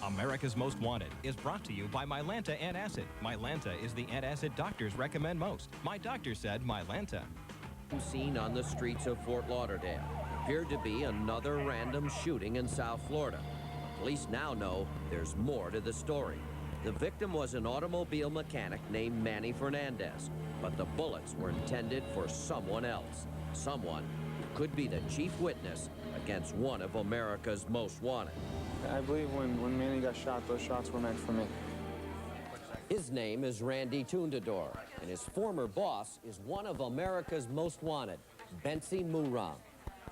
America's Most Wanted is brought to you by Mylanta Antacid. Mylanta is the antacid doctors recommend most. My doctor said Mylanta. Seen on the streets of Fort Lauderdale appeared to be another random shooting in South Florida. Police now know there's more to the story. The victim was an automobile mechanic named Manny Fernandez, but the bullets were intended for someone else, someone who could be the chief witness against one of America's most wanted. I believe when Manny got shot, those shots were meant for me. His name is Randy Tundador, and his former boss is one of America's most wanted, Bentsi Muram.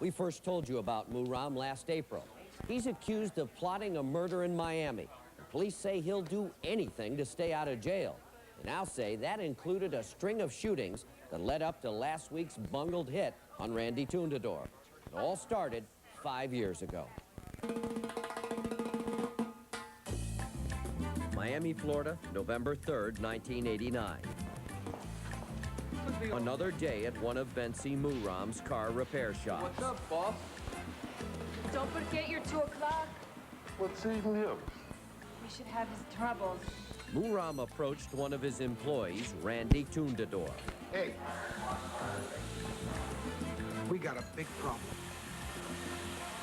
We first told you about Muram last April. He's accused of plotting a murder in Miami. Police say he'll do anything to stay out of jail. They now say that included a string of shootings that led up to last week's bungled hit on Randy Tundador. It all started 5 years ago. Miami, Florida, November 3rd, 1989. Another day at one of Bentsi Muram's car repair shops. What's up, boss? Don't forget your 2 o'clock. What's eating him? We should have his troubles. Muram approached one of his employees, Randy Tundador. Hey, we got a big problem.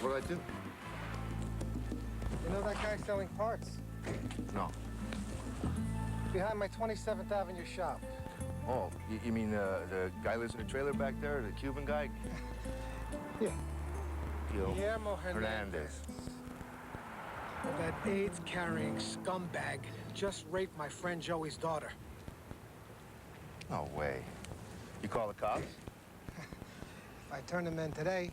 What'd I do? You know that guy selling parts? No. Behind my 27th Avenue shop. Oh, you mean the guy lives in a trailer back there, the Cuban guy? Yeah. Guillermo Hernandez. That AIDS-carrying scumbag just raped my friend Joey's daughter. No way. You call the cops? If I turn him in today,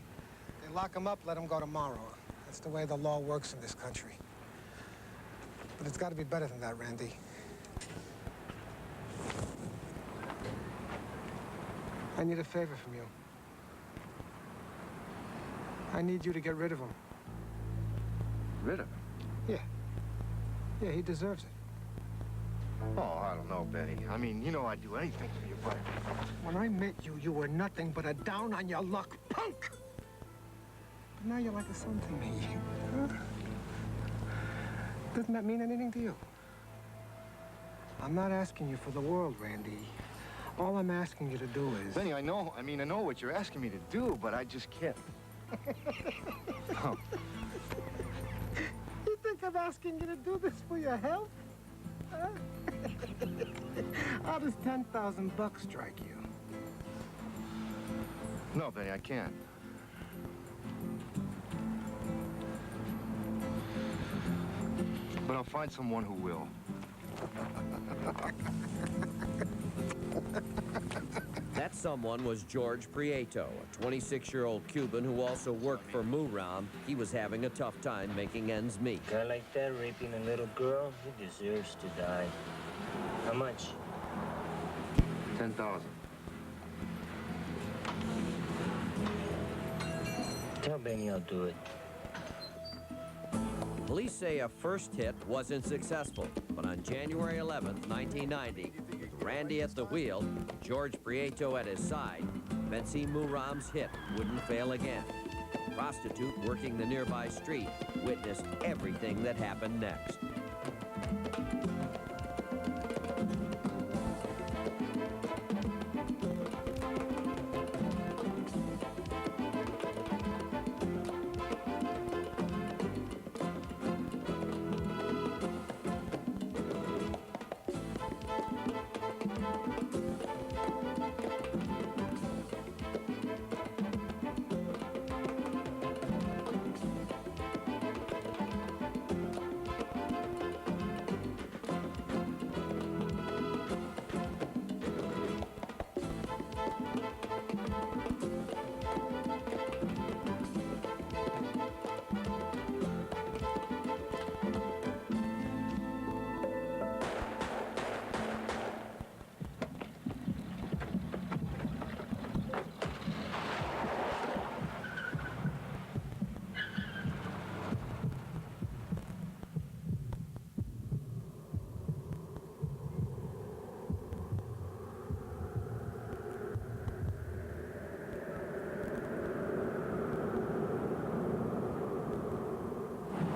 they lock him up, let him go tomorrow. That's the way the law works in this country. But it's got to be better than that, Randy. I need a favor from you. I need you to get rid of him. Rid of him? Yeah. Yeah, he deserves it. Oh, I don't know, Benny. I mean, you know I'd do anything for you, but... When I met you, you were nothing but a down-on-your-luck punk! But now you're like a son to me. Huh? Doesn't that mean anything to you? I'm not asking you for the world, Randy. All I'm asking you to do is... Benny, I know what you're asking me to do, but I just can't. Oh. You think I'm asking you to do this for your health? Huh? How does $10,000 strike you? No, Benny, I can't. But I'll find someone who will. That someone was George Prieto, a 26-year-old Cuban who also worked for Muram. He was having a tough time making ends meet. A guy like that raping a little girl, he deserves to die. How much? 10,000. Tell Benny I'll do it. Police say a first hit wasn't successful, but on January 11th, 1990, with Randy at the wheel and George Prieto at his side, Bentsi Muram's hit wouldn't fail again. A prostitute working the nearby street witnessed everything that happened next.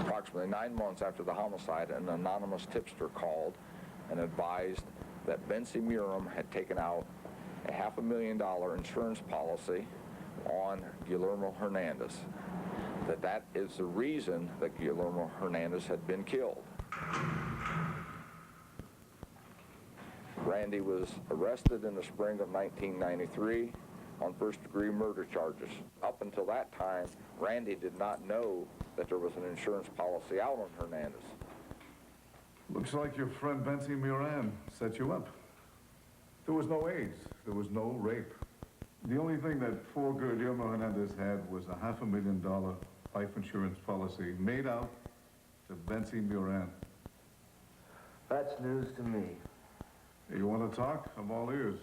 Approximately 9 months after the homicide, an anonymous tipster called and advised that Bentsi Muram had taken out a $500,000 insurance policy on Guillermo Hernandez. That is the reason that Guillermo Hernandez had been killed. Randy was arrested in the spring of 1993, on first-degree murder charges. Up until that time, Randy did not know that there was an insurance policy out on Hernandez. Looks like your friend Bensi Moran set you up. There was no AIDS. There was no rape. The only thing that poor Guillermo Hernandez had was a $500,000 life insurance policy made out to Bensi Moran. That's news to me. You want to talk? I'm all ears.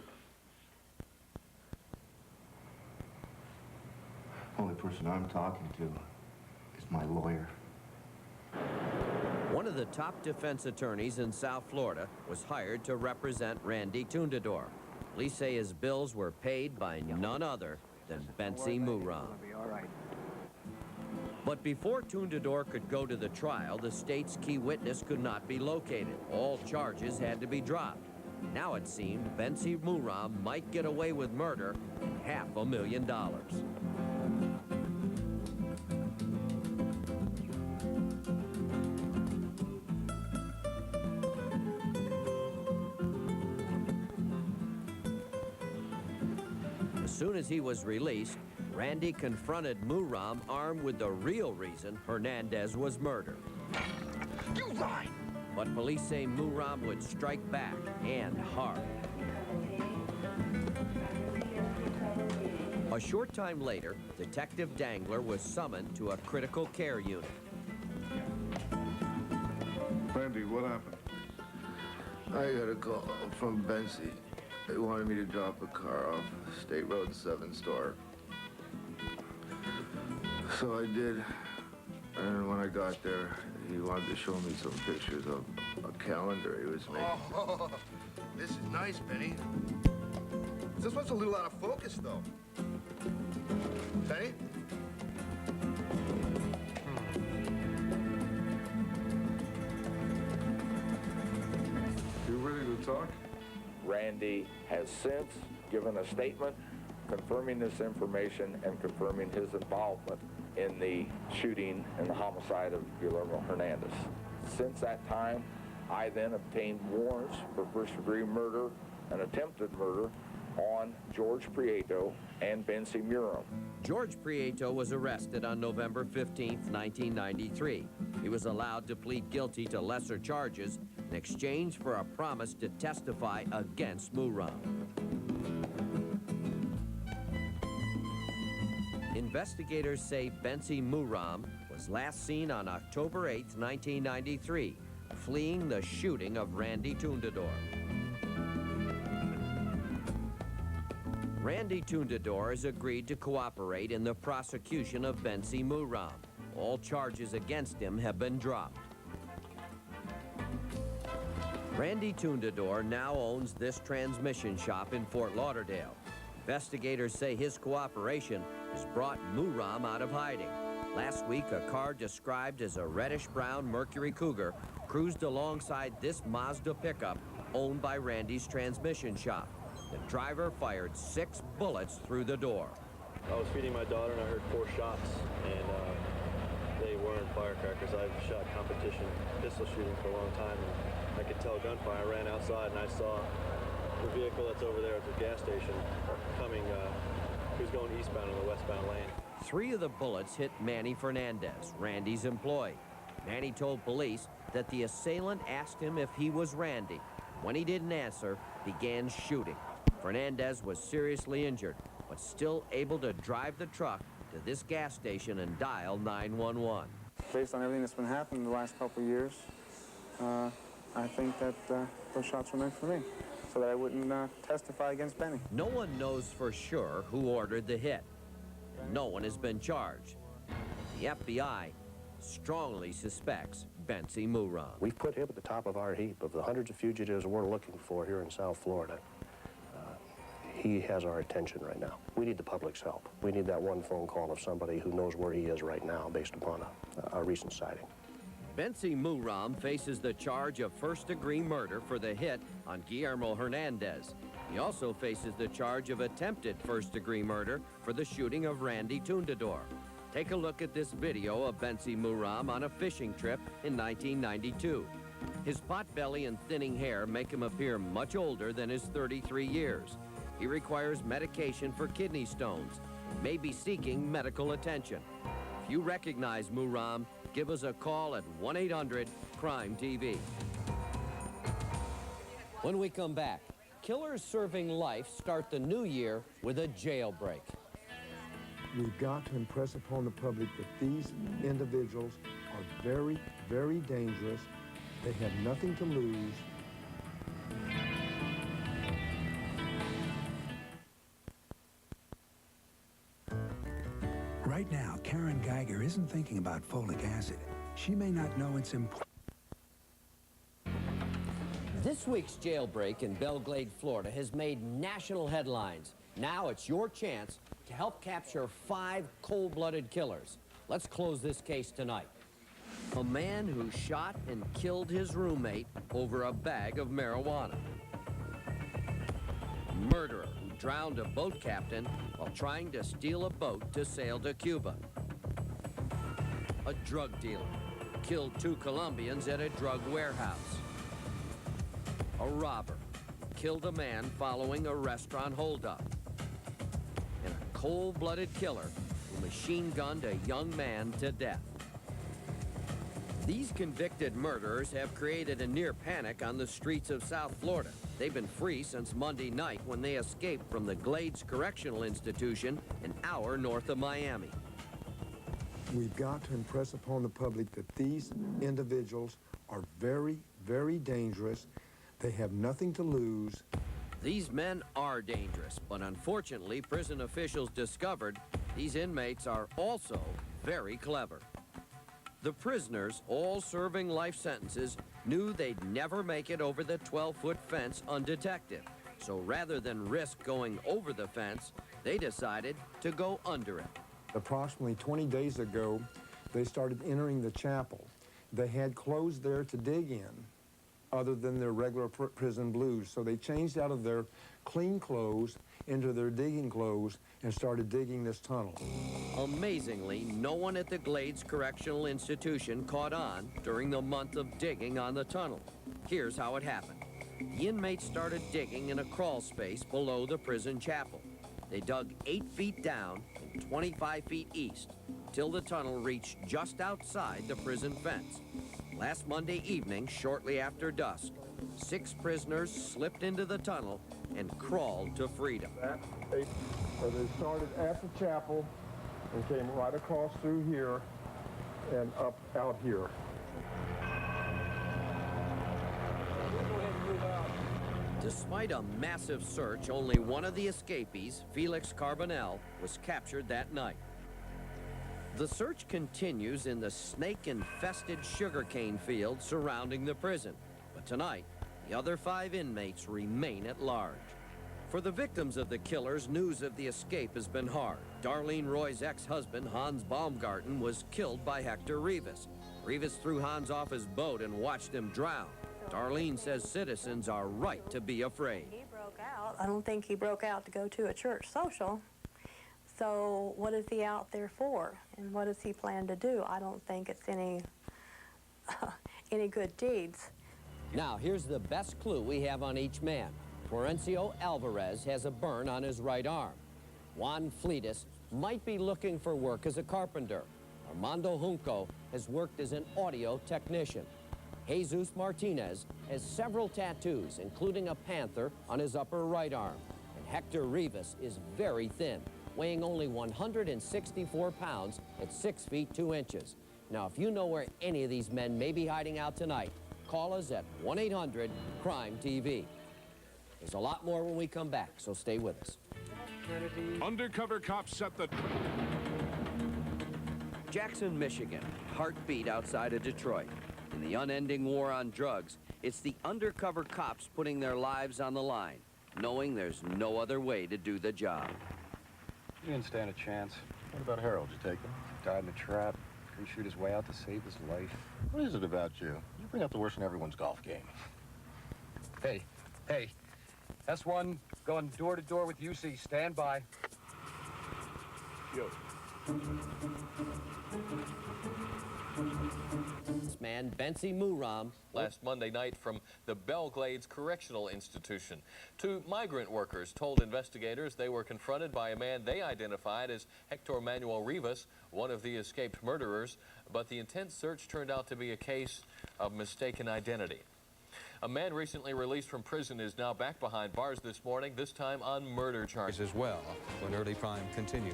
Only person I'm talking to is my lawyer. One of the top defense attorneys in South Florida was hired to represent Randy Tundador. Police say his bills were paid by none other than Bensi Muram. But before Tundador could go to the trial, the state's key witness could not be located. All charges had to be dropped. Now it seemed Bensi Muram might get away with murder and $500,000. As soon as he was released, Randy confronted Muram armed with the real reason Hernandez was murdered. You lied! But police say Muram would strike back, and hard. A short time later, Detective Dangler was summoned to a critical care unit. Randy, what happened? I got a call from Bensi. They wanted me to drop a car off State Road 7 store. So I did. And when I got there, he wanted to show me some pictures of a calendar he was making. Oh, this is nice, Benny. This one's a little out of focus, though. Benny? You ready to talk? Randy has since given a statement confirming this information and confirming his involvement in the shooting and the homicide of Guillermo Hernandez. Since that time, I then obtained warrants for first-degree murder and attempted murder on George Prieto and Bensi Muram. George Prieto was arrested on November 15, 1993. He was allowed to plead guilty to lesser charges in exchange for a promise to testify against Muram. Investigators say Bensi Muram was last seen on October 8, 1993, fleeing the shooting of Randy Tundador. Randy Tundador has agreed to cooperate in the prosecution of Bensi Muram. All charges against him have been dropped. Randy Tundador now owns this transmission shop in Fort Lauderdale. Investigators say his cooperation has brought Muram out of hiding. Last week, a car described as a reddish-brown Mercury Cougar cruised alongside this Mazda pickup owned by Randy's transmission shop. The driver fired 6 bullets through the door. I was feeding my daughter and I heard 4 shots, and they weren't firecrackers. I've shot competition pistol shooting for a long time, and I could tell gunfire. I ran outside and I saw the vehicle that's over there at the gas station coming, he was going eastbound in the westbound lane. 3 of the bullets hit Manny Fernandez, Randy's employee. Manny told police that the assailant asked him if he was Randy. When he didn't answer, began shooting. Fernandez was seriously injured, but still able to drive the truck to this gas station and dial 911. Based on everything that's been happening the last couple of years, I think that those shots were meant for me, so that I wouldn't testify against Benny. No one knows for sure who ordered the hit. No one has been charged. The FBI strongly suspects Bensi Muram. We've put him at the top of our heap of the hundreds of fugitives we're looking for here in South Florida. He has our attention right now. We need the public's help. We need that one phone call of somebody who knows where he is right now based upon a recent sighting. Bensi Muram faces the charge of first-degree murder for the hit on Guillermo Hernandez. He also faces the charge of attempted first-degree murder for the shooting of Randy Tundador. Take a look at this video of Bensi Muram on a fishing trip in 1992. His pot belly and thinning hair make him appear much older than his 33 years. He requires medication for kidney stones and may be seeking medical attention. If you recognize Muram, give us a call at 1-800-CRIME-TV. When we come back, killers serving life start the new year with a jailbreak. We've got to impress upon the public that these individuals are very, very dangerous. They have nothing to lose. Right now, Karen Geiger isn't thinking about folic acid. She may not know it's important. This week's jailbreak in Belglade, Florida has made national headlines. Now it's your chance to help capture 5 cold-blooded killers. Let's close this case tonight. A man who shot and killed his roommate over a bag of marijuana. Murderer who drowned a boat captain while trying to steal a boat to sail to Cuba. A drug dealer killed 2 Colombians at a drug warehouse. A robber killed a man following a restaurant holdup. And a cold-blooded killer who machine-gunned a young man to death. These convicted murderers have created a near panic on the streets of South Florida. They've been free since Monday night when they escaped from the Glades Correctional Institution an hour north of Miami. We've got to impress upon the public that these individuals are very, very dangerous. They have nothing to lose. These men are dangerous, but unfortunately, prison officials discovered these inmates are also very clever. The prisoners, all serving life sentences, knew they'd never make it over the 12-foot fence undetected. So rather than risk going over the fence, they decided to go under it. Approximately 20 days ago, they started entering the chapel. They had clothes there to dig in, other than their regular prison blues. So they changed out of their clean clothes into their digging clothes and started digging this tunnel. Amazingly, no one at the Glades Correctional Institution caught on during the month of digging on the tunnel. Here's how it happened. The inmates started digging in a crawl space below the prison chapel. They dug 8 feet down and 25 feet east till the tunnel reached just outside the prison fence. Last Monday evening, shortly after dusk, 6 prisoners slipped into the tunnel and crawled to freedom. They started at the chapel and came right across through here and up out here. Despite a massive search, only one of the escapees, Felix Carbonell, was captured that night. The search continues in the snake-infested sugarcane field surrounding the prison. But tonight, the other 5 inmates remain at large. For the victims of the killers, news of the escape has been hard. Darlene Roy's ex-husband, Hans Baumgarten, was killed by Hector Rivas. Rivas threw Hans off his boat and watched him drown. Darlene says citizens are right to be afraid. He broke out. I don't think he broke out to go to a church social. So what is he out there for? And what does he plan to do? I don't think it's any good deeds. Now, here's the best clue we have on each man. Florencio Alvarez has a burn on his right arm. Juan Fleitas might be looking for work as a carpenter. Armando Junco has worked as an audio technician. Jesus Martinez has several tattoos, including a panther on his upper right arm. And Hector Rivas is very thin, weighing only 164 pounds at 6 feet 2 inches. Now, if you know where any of these men may be hiding out tonight, call us at 1-800-CRIME-TV. There's a lot more when we come back, so stay with us. Undercover cops set the... Jackson, Michigan, heartbeat outside of Detroit. In the unending war on drugs, it's the undercover cops putting their lives on the line, knowing there's no other way to do the job. He didn't stand a chance. What about Harold? Did you take him? He died in a trap. Couldn't shoot his way out to save his life. What is it about you? You bring out the worst in everyone's golf game. Hey, S1 going door to door with UC. Stand by. Yo. man, Bensi Muram. Last Monday night from the Belglades Correctional Institution. 2 migrant workers told investigators they were confronted by a man they identified as Hector Manuel Rivas, one of the escaped murderers, but the intense search turned out to be a case of mistaken identity. A man recently released from prison is now back behind bars this morning, this time on murder charges as well, when Early Prime continues.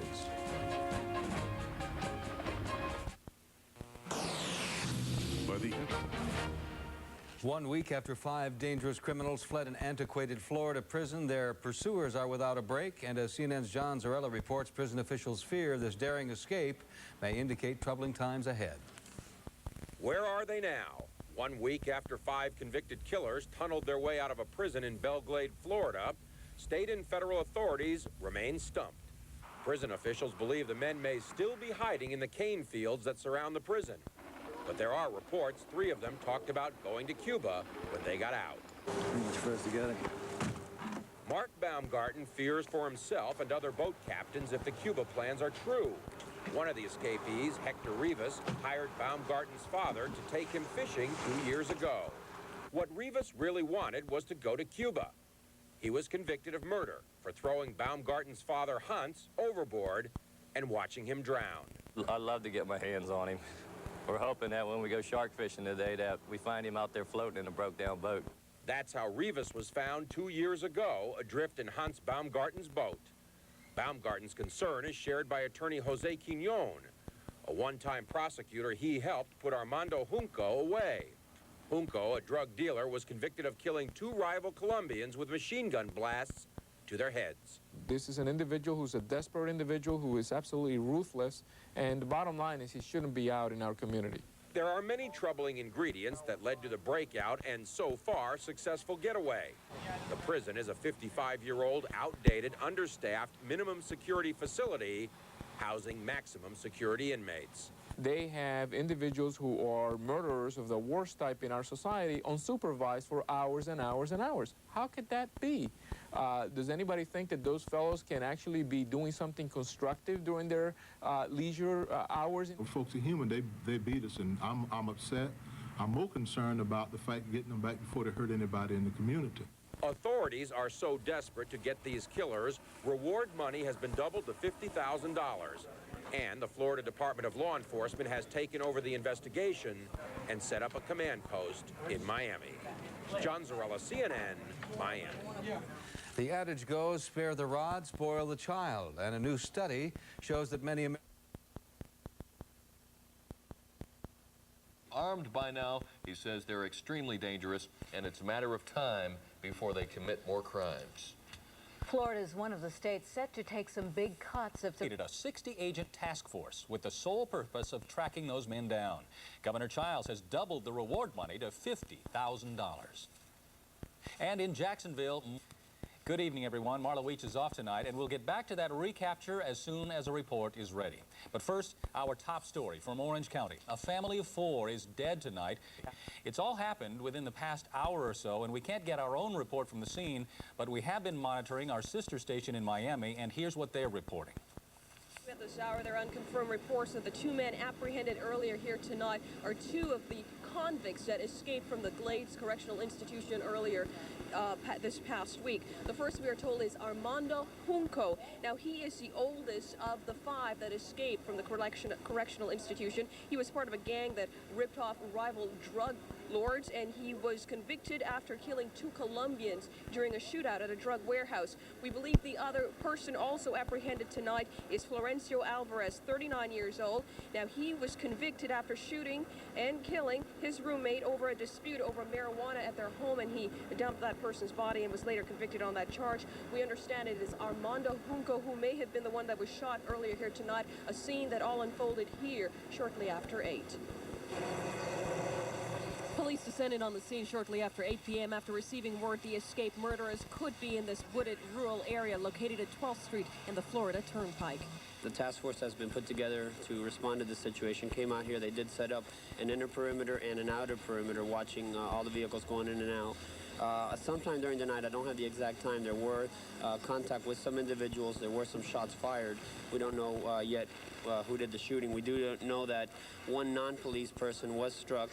Buddy. 1 week after 5 dangerous criminals fled an antiquated Florida prison, their pursuers are without a break, and as CNN's John Zarella reports, prison officials fear this daring escape may indicate troubling times ahead. Where are they now? 1 week after 5 convicted killers tunneled their way out of a prison in Belglade, Florida, state and federal authorities remain stumped. Prison officials believe the men may still be hiding in the cane fields that surround the prison. But there are reports 3 of them talked about going to Cuba when they got out. Mark Baumgarten fears for himself and other boat captains if the Cuba plans are true. One of the escapees, Hector Rivas, hired Baumgarten's father to take him fishing 2 years ago. What Rivas really wanted was to go to Cuba. He was convicted of murder for throwing Baumgarten's father, Hans, overboard and watching him drown. I'd love to get my hands on him. We're hoping that when we go shark fishing today that we find him out there floating in a broke-down boat. That's how Rivas was found 2 years ago, adrift in Hans Baumgarten's boat. Baumgarten's concern is shared by attorney Jose Quignon, a one-time prosecutor he helped put Armando Junco away. Junco, a drug dealer, was convicted of killing 2 rival Colombians with machine gun blasts to their heads. This is an individual who's a desperate individual who is absolutely ruthless, and the bottom line is he shouldn't be out in our community. There are many troubling ingredients that led to the breakout and, so far, successful getaway. The prison is a 55-year-old, outdated, understaffed, minimum security facility housing maximum security inmates. They have individuals who are murderers of the worst type in our society unsupervised for hours and hours and hours. How could that be? Does anybody think that those fellows can actually be doing something constructive during their leisure hours? Folks are human. They beat us, and I'm upset. I'm more concerned about the fact of getting them back before they hurt anybody in the community. Authorities are so desperate to get these killers, reward money has been doubled to $50,000. And the Florida Department of Law Enforcement has taken over the investigation and set up a command post in Miami. John Zarella, CNN, Miami. The adage goes, spare the rod, spoil the child. And a new study shows that many Americans armed by now, he says they're extremely dangerous, and it's a matter of time before they commit more crimes. Florida is one of the states set to take some big cuts of a 60-agent task force with the sole purpose of tracking those men down. Governor Childs has doubled the reward money to $50,000. And in Jacksonville, good evening, everyone. Marla Weech is off tonight, and we'll get back to that recapture as soon as a report is ready. But first, our top story from Orange County. A family of 4 is dead tonight. It's all happened within the past hour or so, and we can't get our own report from the scene, but we have been monitoring our sister station in Miami, and here's what they're reporting. At this hour, there are unconfirmed reports that the 2 men apprehended earlier here tonight are 2 of the convicts that escaped from the Glades Correctional Institution earlier this past week. The first, we are told, is Armando Junco. Now, he is the oldest of the 5 that escaped from the correctional institution. He was part of a gang that ripped off rival drug lords, and he was convicted after killing 2 Colombians during a shootout at a drug warehouse. We believe the other person also apprehended tonight is Florencio Alvarez, 39 years old. Now, he was convicted after shooting and killing his roommate over a dispute over marijuana at their home, and he dumped that person's body and was later convicted on that charge. We understand it is Armando Junco who may have been the one that was shot earlier here tonight, a scene that all unfolded here shortly after 8. Police descended on the scene shortly after 8 p.m. after receiving word the escaped murderers could be in this wooded rural area located at 12th Street and the Florida Turnpike. The task force has been put together to respond to this situation. Came out here, they did set up an inner perimeter and an outer perimeter, watching all the vehicles going in and out. Sometime during the night, I don't have the exact time, there were contact with some individuals. There were some shots fired. We don't know yet who did the shooting. We do know that one non-police person was struck,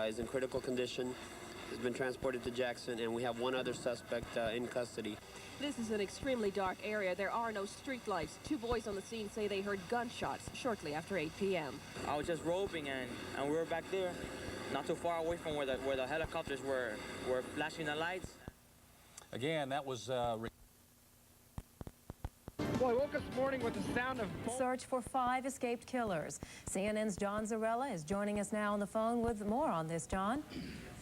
is in critical condition, has been transported to Jackson, and we have one other suspect in custody. This is an extremely dark area. There are no street lights. Two boys on the scene say they heard gunshots shortly after 8 p.m. I was just roping, and we were back there, not too far away from where the helicopters were flashing the lights. Again, that was... Well, I woke up this morning with the sound of... Search for 5 escaped killers. CNN's John Zarella is joining us now on the phone with more on this, John.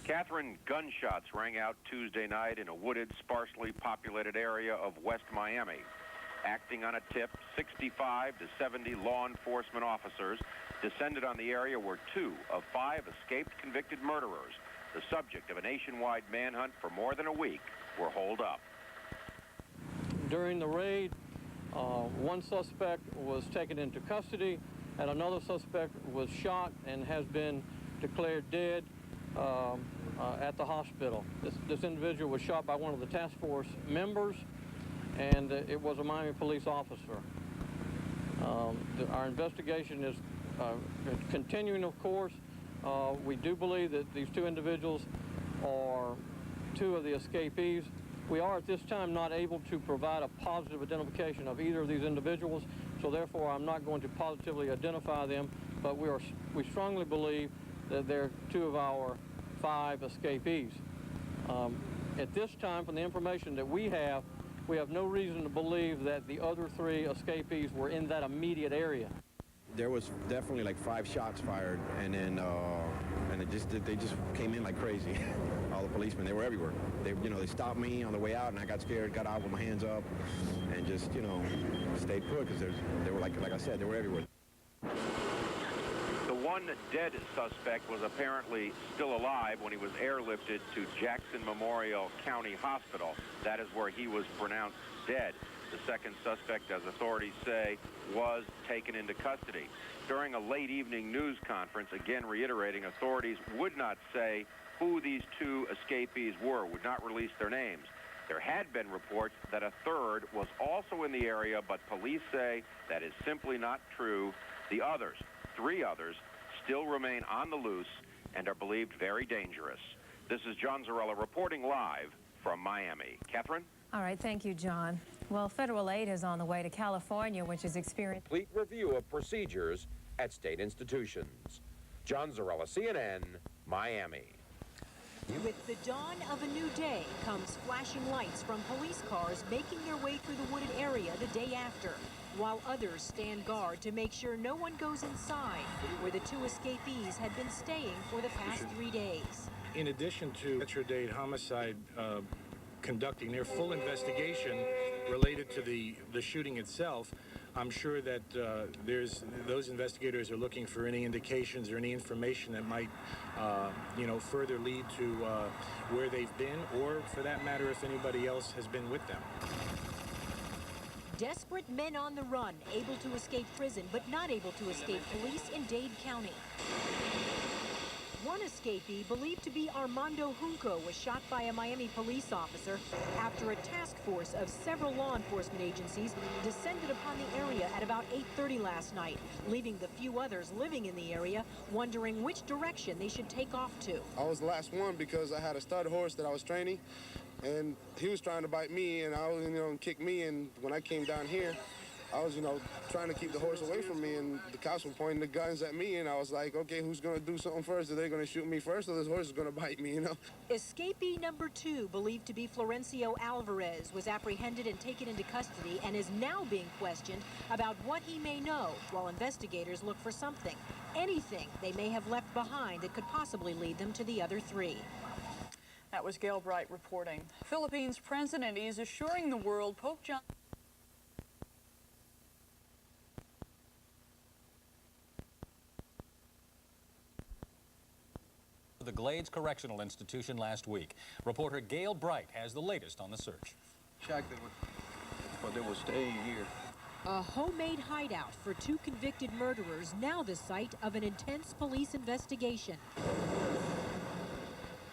Catherine, gunshots rang out Tuesday night in a wooded, sparsely populated area of West Miami. Acting on a tip, 65 to 70 law enforcement officers descended on the area where 2 of 5 escaped convicted murderers, the subject of a nationwide manhunt for more than a week, were holed up. During the raid, one suspect was taken into custody, and another suspect was shot and has been declared dead at the hospital. This individual was shot by one of the task force members, and it was a Miami police officer. Our investigation is continuing, of course. We do believe that these 2 individuals are 2 of the escapees. We are at this time not able to provide a positive identification of either of these individuals, so therefore I'm not going to positively identify them, but we strongly believe that they're 2 of our 5 escapees. At this time, from the information that we have no reason to believe that the other 3 escapees were in that immediate area. There was definitely like 5 shots fired, and then they just came in like crazy. All the policemen, they were everywhere. They stopped me on the way out, and I got scared, got out with my hands up, and just stayed put because they were like I said, they were everywhere. The one dead suspect was apparently still alive when he was airlifted to Jackson Memorial County Hospital. That is where he was pronounced dead. The second suspect, as authorities say, was taken into custody. During a late evening news conference, again reiterating authorities would not say who these 2 escapees were, would not release their names. There had been reports that a 3rd was also in the area, but police say that is simply not true. The others, 3 others, still remain on the loose and are believed very dangerous. This is John Zarella reporting live from Miami. Catherine? All right, thank you, John. Well, federal aid is on the way to California, which is experiencing... Complete review of procedures at state institutions. John Zarella, CNN, Miami. With the dawn of a new day comes flashing lights from police cars making their way through the wooded area the day after, while others stand guard to make sure no one goes inside, where the 2 escapees had been staying for the past 3 days. In addition to Metro-Dade Homicide conducting their full investigation related to the shooting itself, I'm sure that those investigators are looking for any indications or any information that might, further lead to where they've been, or for that matter, if anybody else has been with them. Desperate men on the run, able to escape prison, but not able to escape police in Dade County. One escapee, believed to be Armando Junco, was shot by a Miami police officer after a task force of several law enforcement agencies descended upon the area at about 8:30 last night, leaving the few others living in the area wondering which direction they should take off to. I was the last one because I had a stud horse that I was training, and he was trying to bite me, and I was, kick me, and when I came down here, I was, trying to keep the horse away from me, and the cops were pointing the guns at me, and I was like, okay, who's going to do something first? Are they going to shoot me first, or this horse is going to bite me, Escapee number 2, believed to be Florencio Alvarez, was apprehended and taken into custody and is now being questioned about what he may know, while investigators look for something, anything they may have left behind that could possibly lead them to the other 3. That was Gail Bright reporting. Philippines president is assuring the world Pope John... the Glades Correctional Institution last week. Reporter Gail Bright has the latest on the search. Shocked that they were staying here. A homemade hideout for 2 convicted murderers, now the site of an intense police investigation.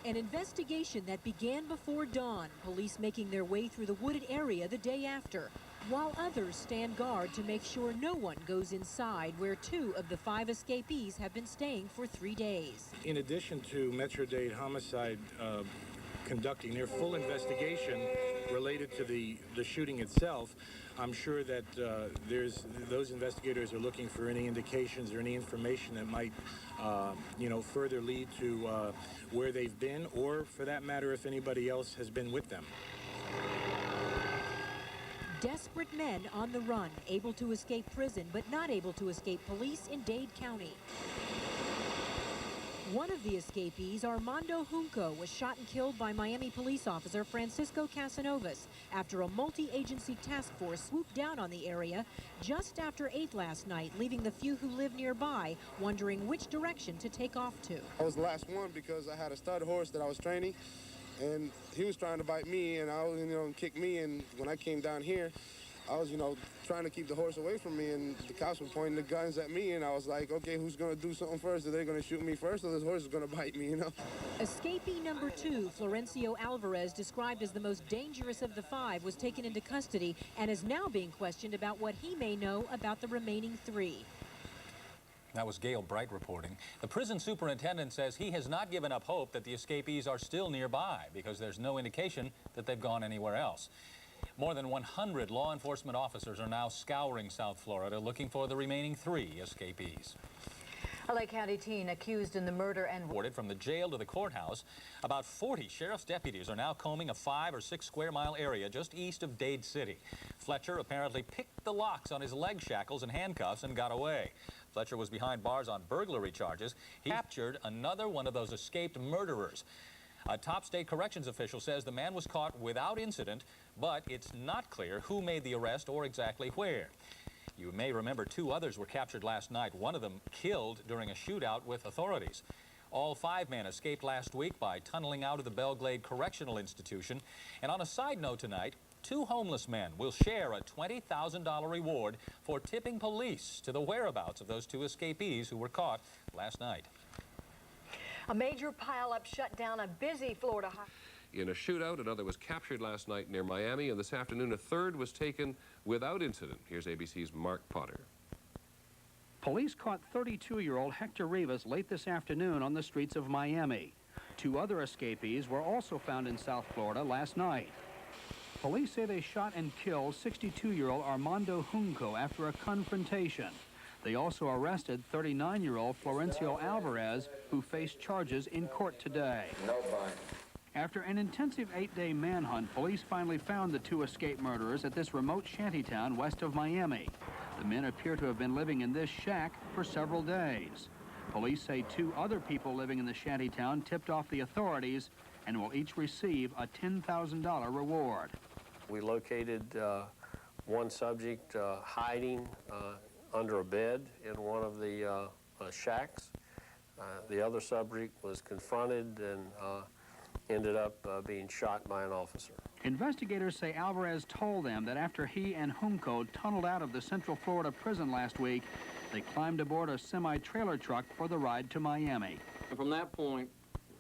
An investigation that began before dawn, police making their way through the wooded area the day after, while others stand guard to make sure no one goes inside where 2 of the 5 escapees have been staying for 3 days. In addition to Metro-Dade Homicide conducting their full investigation related to the shooting itself, I'm sure that those investigators are looking for any indications or any information that might, further lead to where they've been, or for that matter, if anybody else has been with them. Desperate men on the run, able to escape prison but not able to escape police in Dade County. One of the escapees, Armando Junco, was shot and killed by Miami police officer Francisco Casanovas after a multi-agency task force swooped down on the area just after 8 last night, leaving the few who live nearby wondering which direction to take off to. I was the last one because I had a stud horse that I was training, and he was trying to bite me, and I was, kick me, and when I came down here, I was, trying to keep the horse away from me, and the cops were pointing the guns at me, and I was like, okay, who's going to do something first? Are they going to shoot me first, or this horse is going to bite me, Escapee number 2, Florencio Alvarez, described as the most dangerous of the 5, was taken into custody and is now being questioned about what he may know about the remaining 3. That was Gail Bright reporting. The prison superintendent says he has not given up hope that the escapees are still nearby because there's no indication that they've gone anywhere else. More than 100 law enforcement officers are now scouring South Florida looking for the remaining 3 escapees. A Lake County teen accused in the murder and... Reported from the jail to the courthouse, about 40 sheriff's deputies are now combing a 5 or 6 square mile area just east of Dade City. Fletcher apparently picked the locks on his leg shackles and handcuffs and got away. Fletcher was behind bars on burglary charges. He captured another one of those escaped murderers. A top state corrections official says the man was caught without incident, but it's not clear who made the arrest or exactly where. You may remember 2 others were captured last night, one of them killed during a shootout with authorities. All 5 men escaped last week by tunneling out of the Belglade Correctional Institution. And on a side note tonight, 2 homeless men will share a $20,000 reward for tipping police to the whereabouts of those 2 escapees who were caught last night. A major pileup shut down a busy Florida highway. In a shootout, another was captured last night near Miami, and this afternoon a 3rd was taken without incident. Here's ABC's Mark Potter. Police caught 32-year-old Hector Rivas late this afternoon on the streets of Miami. 2 other escapees were also found in South Florida last night. Police say they shot and killed 62-year-old Armando Junco after a confrontation. They also arrested 39-year-old Florencio Alvarez, who faced charges in court today. After an intensive 8-day manhunt, police finally found the 2 escaped murderers at this remote shantytown west of Miami. The men appear to have been living in this shack for several days. Police say 2 other people living in the shantytown tipped off the authorities and will each receive a $10,000 reward. We located one subject hiding under a bed in one of the shacks. The other subject was confronted and ended up being shot by an officer. Investigators say Alvarez told them that after he and Junco tunneled out of the Central Florida prison last week, they climbed aboard a semi-trailer truck for the ride to Miami. And from that point,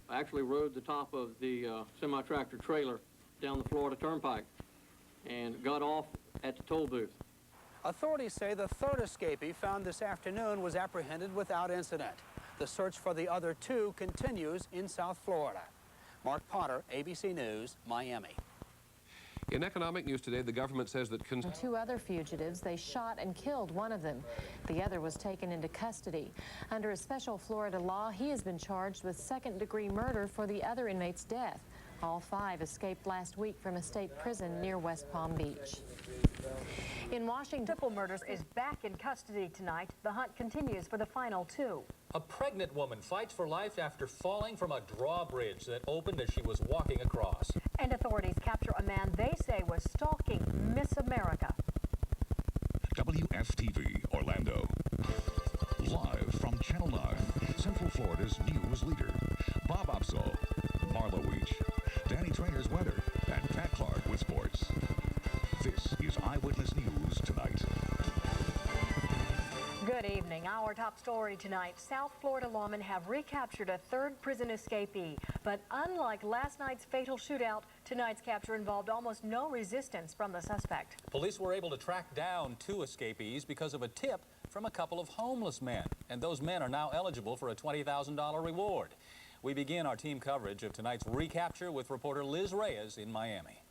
I actually rode the top of the semi-tractor trailer down the Florida Turnpike and got off at the toll booth. Authorities say the 3rd escapee found this afternoon was apprehended without incident. The search for the other 2 continues in South Florida. Mark Potter, ABC News, Miami. In economic news today, the government says that... 2 other fugitives, they shot and killed one of them. The other was taken into custody. Under a special Florida law, he has been charged with 2nd-degree murder for the other inmate's death. All 5 escaped last week from a state prison near West Palm Beach. In Washington, Triple Murders is back in custody tonight. The hunt continues for the final 2. A pregnant woman fights for life after falling from a drawbridge that opened as she was walking across. And authorities capture a man they say was stalking Miss America. WFTV Orlando. Live from Channel 9, Central Florida's news leader. Bob Opsahl, Marla Weech, Danny Trainer's weather, and Pat Clark with sports. This is Eyewitness News Tonight. Good Good evening. Our top story tonight, South Florida lawmen have recaptured a third prison escapee. But unlike last night's fatal shootout, tonight's capture involved almost no resistance from the suspect. Police were able to track down 2 escapees because of a tip from a couple of homeless men. And those men are now eligible for a $20,000 reward. We begin our team coverage of tonight's recapture with reporter Liz Reyes in Miami.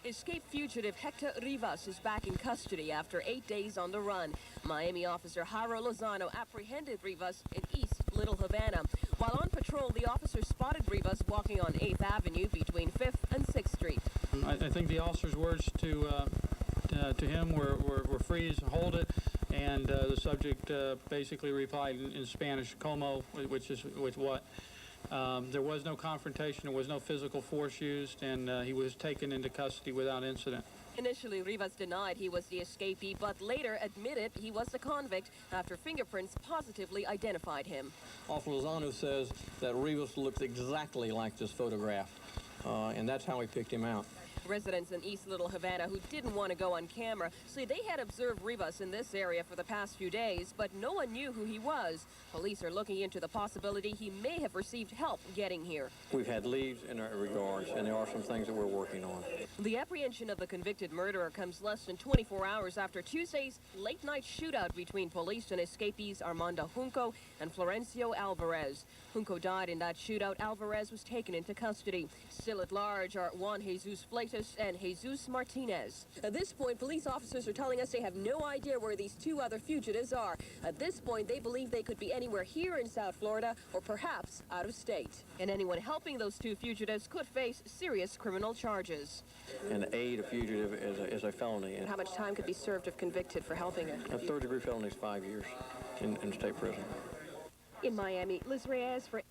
Escaped fugitive Hector Rivas is back in custody after 8 days on the run. Miami officer Jairo Lozano apprehended Rivas in East Little Havana. While on patrol, the officer spotted Rivas walking on 8th Avenue between 5th and 6th Street. I think the officer's words to him were freeze, hold it, and the subject basically replied in Spanish, como, which what? There was no confrontation, there was no physical force used, and he was taken into custody without incident. Initially, Rivas denied he was the escapee, but later admitted he was the convict after fingerprints positively identified him. Officer Lozano says that Rivas looked exactly like this photograph, and that's how we picked him out. Residents in East Little Havana who didn't want to go on camera say they had observed Rivas in this area for the past few days, but no one knew who he was. Police are looking into the possibility he may have received help getting here. We've had leads in that regards, and there are some things that we're working on. The apprehension of the convicted murderer comes less than 24 hours after Tuesday's late-night shootout between police and escapees Armando Junco and Florencio Alvarez. Junco died in that shootout. Alvarez was taken into custody. Still at large are Juan Jesus Fleitas and Jesus Martinez. At this point, police officers are telling us they have no idea where these 2 other fugitives are. At this point, they believe they could be anywhere here in South Florida or perhaps out of state. And anyone helping those 2 fugitives could face serious criminal charges. And aid a fugitive is a felony. And how much time could be served if convicted for helping it? A third-degree felony is 5 years in state prison. In Miami, Liz Reyes for...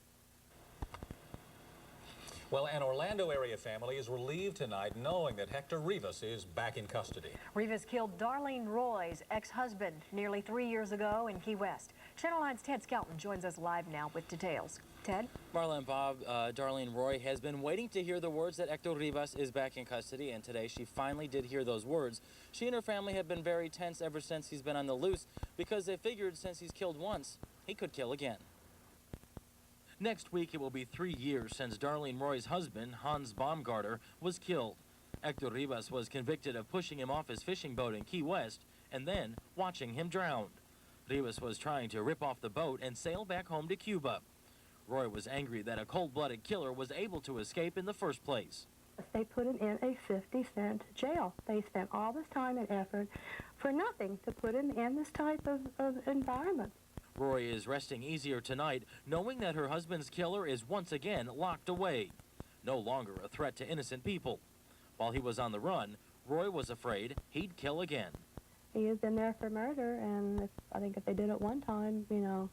Well, an Orlando area family is relieved tonight knowing that Hector Rivas is back in custody. Rivas killed Darlene Roy's ex-husband nearly 3 years ago in Key West. Channel 9's Ted Skelton joins us live now with details. Ted? Marla and Bob, Darlene Roy has been waiting to hear the words that Hector Rivas is back in custody, and today she finally did hear those words. She and her family have been very tense ever since he's been on the loose because they figured since he's killed once, he could kill again. Next week, it will be 3 years since Darlene Roy's husband, Hans Baumgarter, was killed. Hector Rivas was convicted of pushing him off his fishing boat in Key West and then watching him drown. Rivas was trying to rip off the boat and sail back home to Cuba. Roy was angry that a cold-blooded killer was able to escape in the first place. They put him in a 50-cent jail. They spent all this time and effort for nothing to put him in this type of environment. Roy is resting easier tonight, knowing that her husband's killer is once again locked away. No longer a threat to innocent people. While he was on the run, Roy was afraid he'd kill again. He has been there for murder, and I think if they did it one time, you know,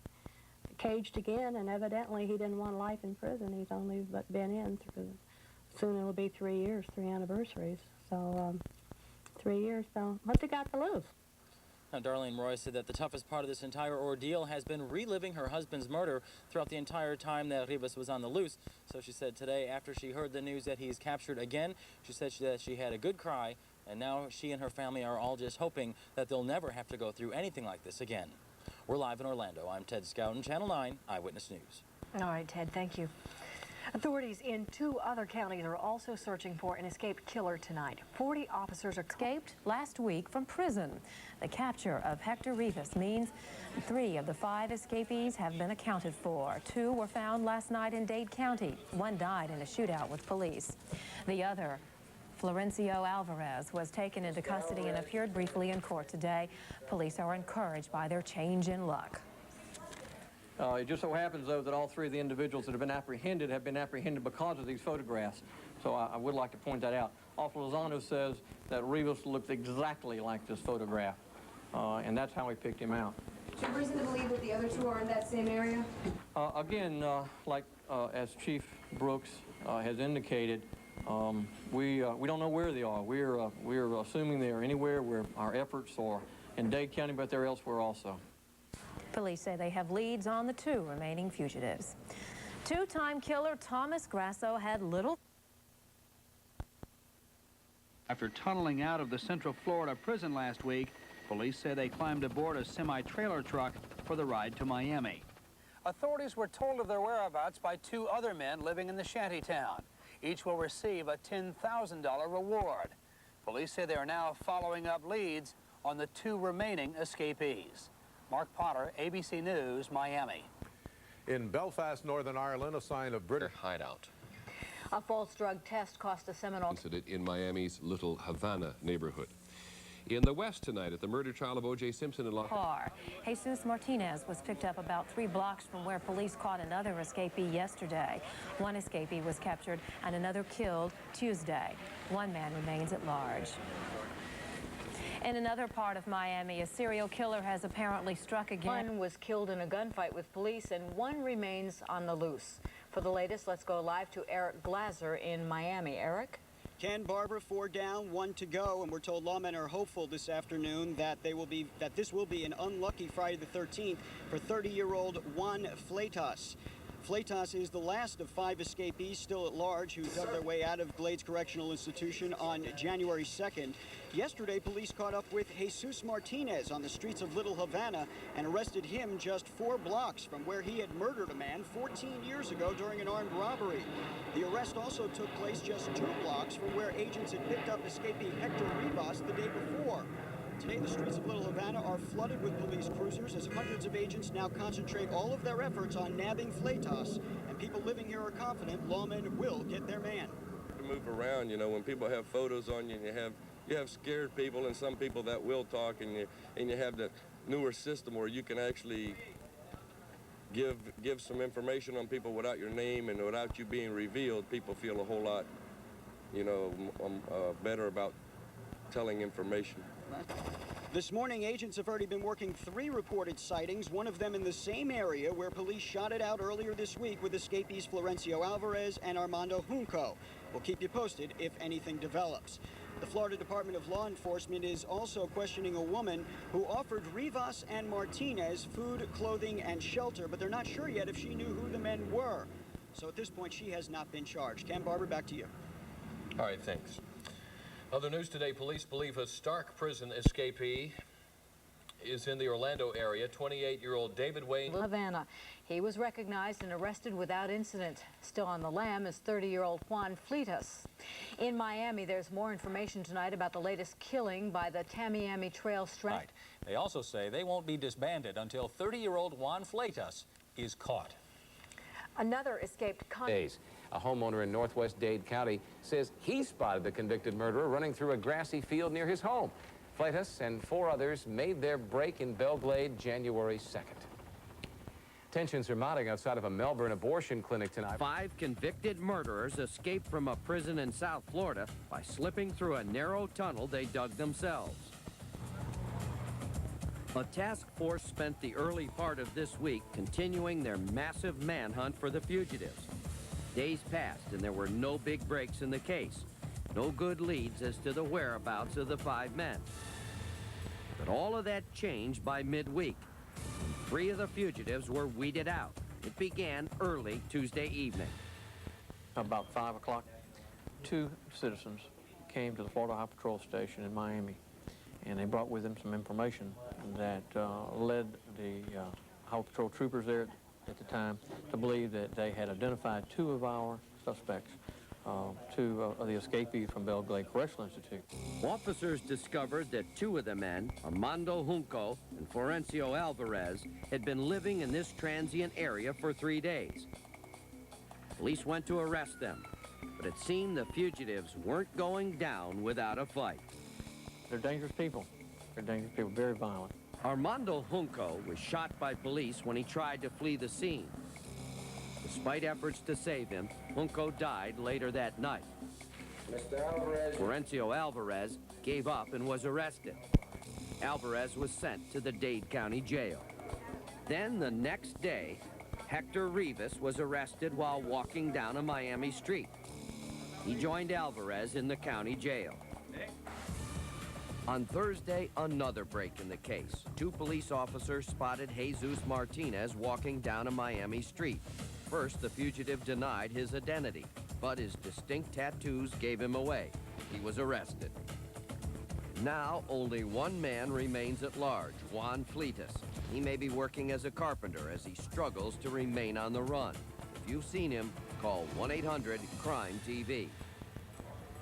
caged again, and evidently he didn't want life in prison. He's only but been in through, soon it'll be 3 years, 3 anniversaries. So 3 years, so what's he got to lose? Now, Darlene Roy said that the toughest part of this entire ordeal has been reliving her husband's murder throughout the entire time that Rivas was on the loose. So she said today, after she heard the news that he's captured again, she said that she had a good cry, and now she and her family are all just hoping that they'll never have to go through anything like this again. We're live in Orlando. I'm Ted Skelton, Channel 9 Eyewitness News. All right, Ted, thank you. Authorities in 2 other counties are also searching for an escaped killer tonight. 40 officers are escaped last week from prison. The capture of Hector Rivas means 3 of the 5 escapees have been accounted for. 2 were found last night in Dade County. 1 died in a shootout with police. The other, Florencio Alvarez, was taken into custody and appeared briefly in court today. Police are encouraged by their change in luck. It just so happens, though, that all 3 of the individuals that have been apprehended because of these photographs. So I would like to point that out. Officer Lozano says that Rivas looked exactly like this photograph, and that's how we picked him out. Is there reason to believe that the other 2 are in that same area? Again, as Chief Brooks has indicated, we don't know where they are. We're assuming they are anywhere where our efforts are in Dade County, but they're elsewhere also. Police say they have leads on the 2 remaining fugitives. 2-time killer Thomas Grasso had little... After tunneling out of the Central Florida prison last week, Police say they climbed aboard a semi-trailer truck for the ride to Miami. Authorities were told of their whereabouts by 2 other men living in the shantytown. Each will receive a $10,000 reward. Police say they are now following up leads on the 2 remaining escapees. Mark Potter, ABC News, Miami. In Belfast, Northern Ireland, a sign of British hideout. A false drug test cost a Seminole Incident in Miami's Little Havana neighborhood. In the West tonight, at the murder trial of O.J. Simpson in Los Car. Jesus Martinez was picked up about 3 blocks from where police caught another escapee yesterday. 1 escapee was captured and another killed Tuesday. 1 man remains at large. In another part of Miami, a serial killer has apparently struck again. 1 was killed in a gunfight with police and 1 remains on the loose. For the latest, let's go live to Eric Glazer in Miami. Eric? Ken, Barbara, 4 down, 1 to go, and we're told lawmen are hopeful this afternoon that this will be an unlucky Friday the 13th for 30-year-old Juan Fleitas. Fleitas is the last of 5 escapees still at large who dug their way out of Glades Correctional Institution on January 2nd. Yesterday, police caught up with Jesus Martinez on the streets of Little Havana and arrested him just 4 blocks from where he had murdered a man 14 years ago during an armed robbery. The arrest also took place just 2 blocks from where agents had picked up escapee Hector Rivas the day before. Today, the streets of Little Havana are flooded with police cruisers as hundreds of agents now concentrate all of their efforts on nabbing Fleitas, and people living here are confident lawmen will get their man. To move around, you know, when people have photos on you, and you have scared people and some people that will talk, and you have the newer system where you can actually give some information on people without your name and without you being revealed. People feel a whole lot, you know, better about telling information. This morning, agents have already been working 3 reported sightings, one of them in the same area where police shot it out earlier this week with escapees Florencio Alvarez and Armando Junco. We'll keep you posted if anything develops. The Florida Department of Law Enforcement is also questioning a woman who offered Rivas and Martinez food, clothing, and shelter, but they're not sure yet if she knew who the men were. So at this point, she has not been charged. Ken, Barbara, back to you. All right, thanks. Other news today, police believe a Stark prison escapee is in the Orlando area. 28-year-old David Wayne. Havana. He was recognized and arrested without incident. Still on the lam is 30-year-old Juan Fleitas. In Miami, there's more information tonight about the latest killing by the Tamiami Trail Strike. Right. They also say they won't be disbanded until 30-year-old Juan Fleitas is caught. Another escaped days. A homeowner in northwest Dade County says he spotted the convicted murderer running through a grassy field near his home. Fleitas and 4 others made their break in Belle Glade January 2nd. Tensions are mounting outside of a Melbourne abortion clinic tonight. 5 convicted murderers escaped from a prison in South Florida by slipping through a narrow tunnel they dug themselves. A task force spent the early part of this week continuing their massive manhunt for the fugitives. Days passed and there were no big breaks in the case. No good leads as to the whereabouts of the 5 men. But all of that changed by midweek. 3 of the fugitives were weeded out. It began early Tuesday evening. About 5 o'clock, 2 citizens came to the Florida Highway Patrol Station in Miami, and they brought with them some information that led the Highway Patrol troopers there at the time to believe that they had identified 2 of our suspects, 2 of the escapees from Belle Glade Correctional Institute. Officers discovered that 2 of the men, Armando Junco and Florencio Alvarez, had been living in this transient area for 3 days. Police went to arrest them, but it seemed the fugitives weren't going down without a fight. They're dangerous people. They're dangerous people, very violent. Armando Junco was shot by police when he tried to flee the scene. Despite efforts to save him, Junco died later that night. Mr. Alvarez. Florencio Alvarez gave up and was arrested. Alvarez was sent to the Dade County Jail. Then the next day, Hector Rivas was arrested while walking down a Miami street. He joined Alvarez in the county jail. On Thursday, another break in the case. 2 police officers spotted Jesus Martinez walking down a Miami street. First, the fugitive denied his identity, but his distinct tattoos gave him away. He was arrested. Now, only one man remains at large, Juan Fleitas. He may be working as a carpenter as he struggles to remain on the run. If you've seen him, call 1-800-CRIME-TV.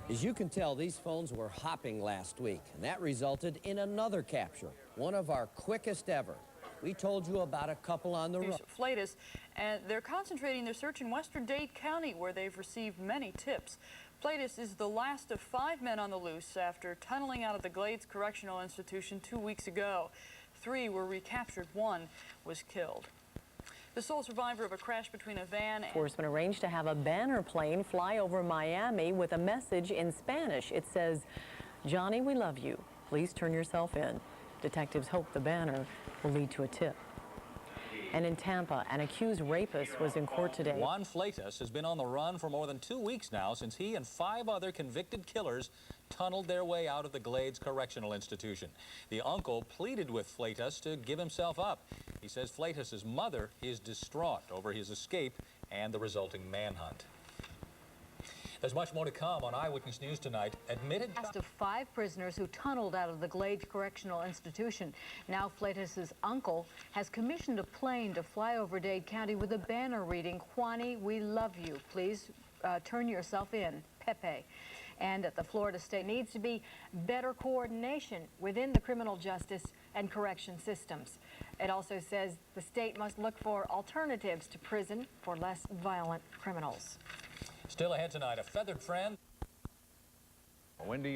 As you can tell, these phones were hopping last week, and that resulted in another capture, one of our quickest ever. We told you about a couple on the run. Fleitas, and they're concentrating their search in western Dade County, where they've received many tips. Fleitas is the last of 5 men on the loose after tunneling out of the Glades Correctional Institution 2 weeks ago. 3 were recaptured, 1 was killed. The sole survivor of a crash between a van and... Enforcement arranged to have a banner plane fly over Miami with a message in Spanish. It says, "Johnny, we love you. Please turn yourself in." Detectives hope the banner will lead to a tip. And in Tampa, an accused rapist was in court today. Juan Fleitas has been on the run for more than 2 weeks now since he and 5 other convicted killers tunneled their way out of the Glades Correctional Institution. The uncle pleaded with Fleitas to give himself up. He says Fleitas' mother is distraught over his escape and the resulting manhunt. There's much more to come on Eyewitness News tonight. Admitted Last of 5 prisoners who tunneled out of the Glades Correctional Institution. Now Fleitas' uncle has commissioned a plane to fly over Dade County with a banner reading, "Juani, we love you. Please turn yourself in, Pepe." And at the Florida State needs to be better coordination within the criminal justice and correction systems. It also says the state must look for alternatives to prison for less violent criminals. still ahead tonight, a feathered friend. Wendy.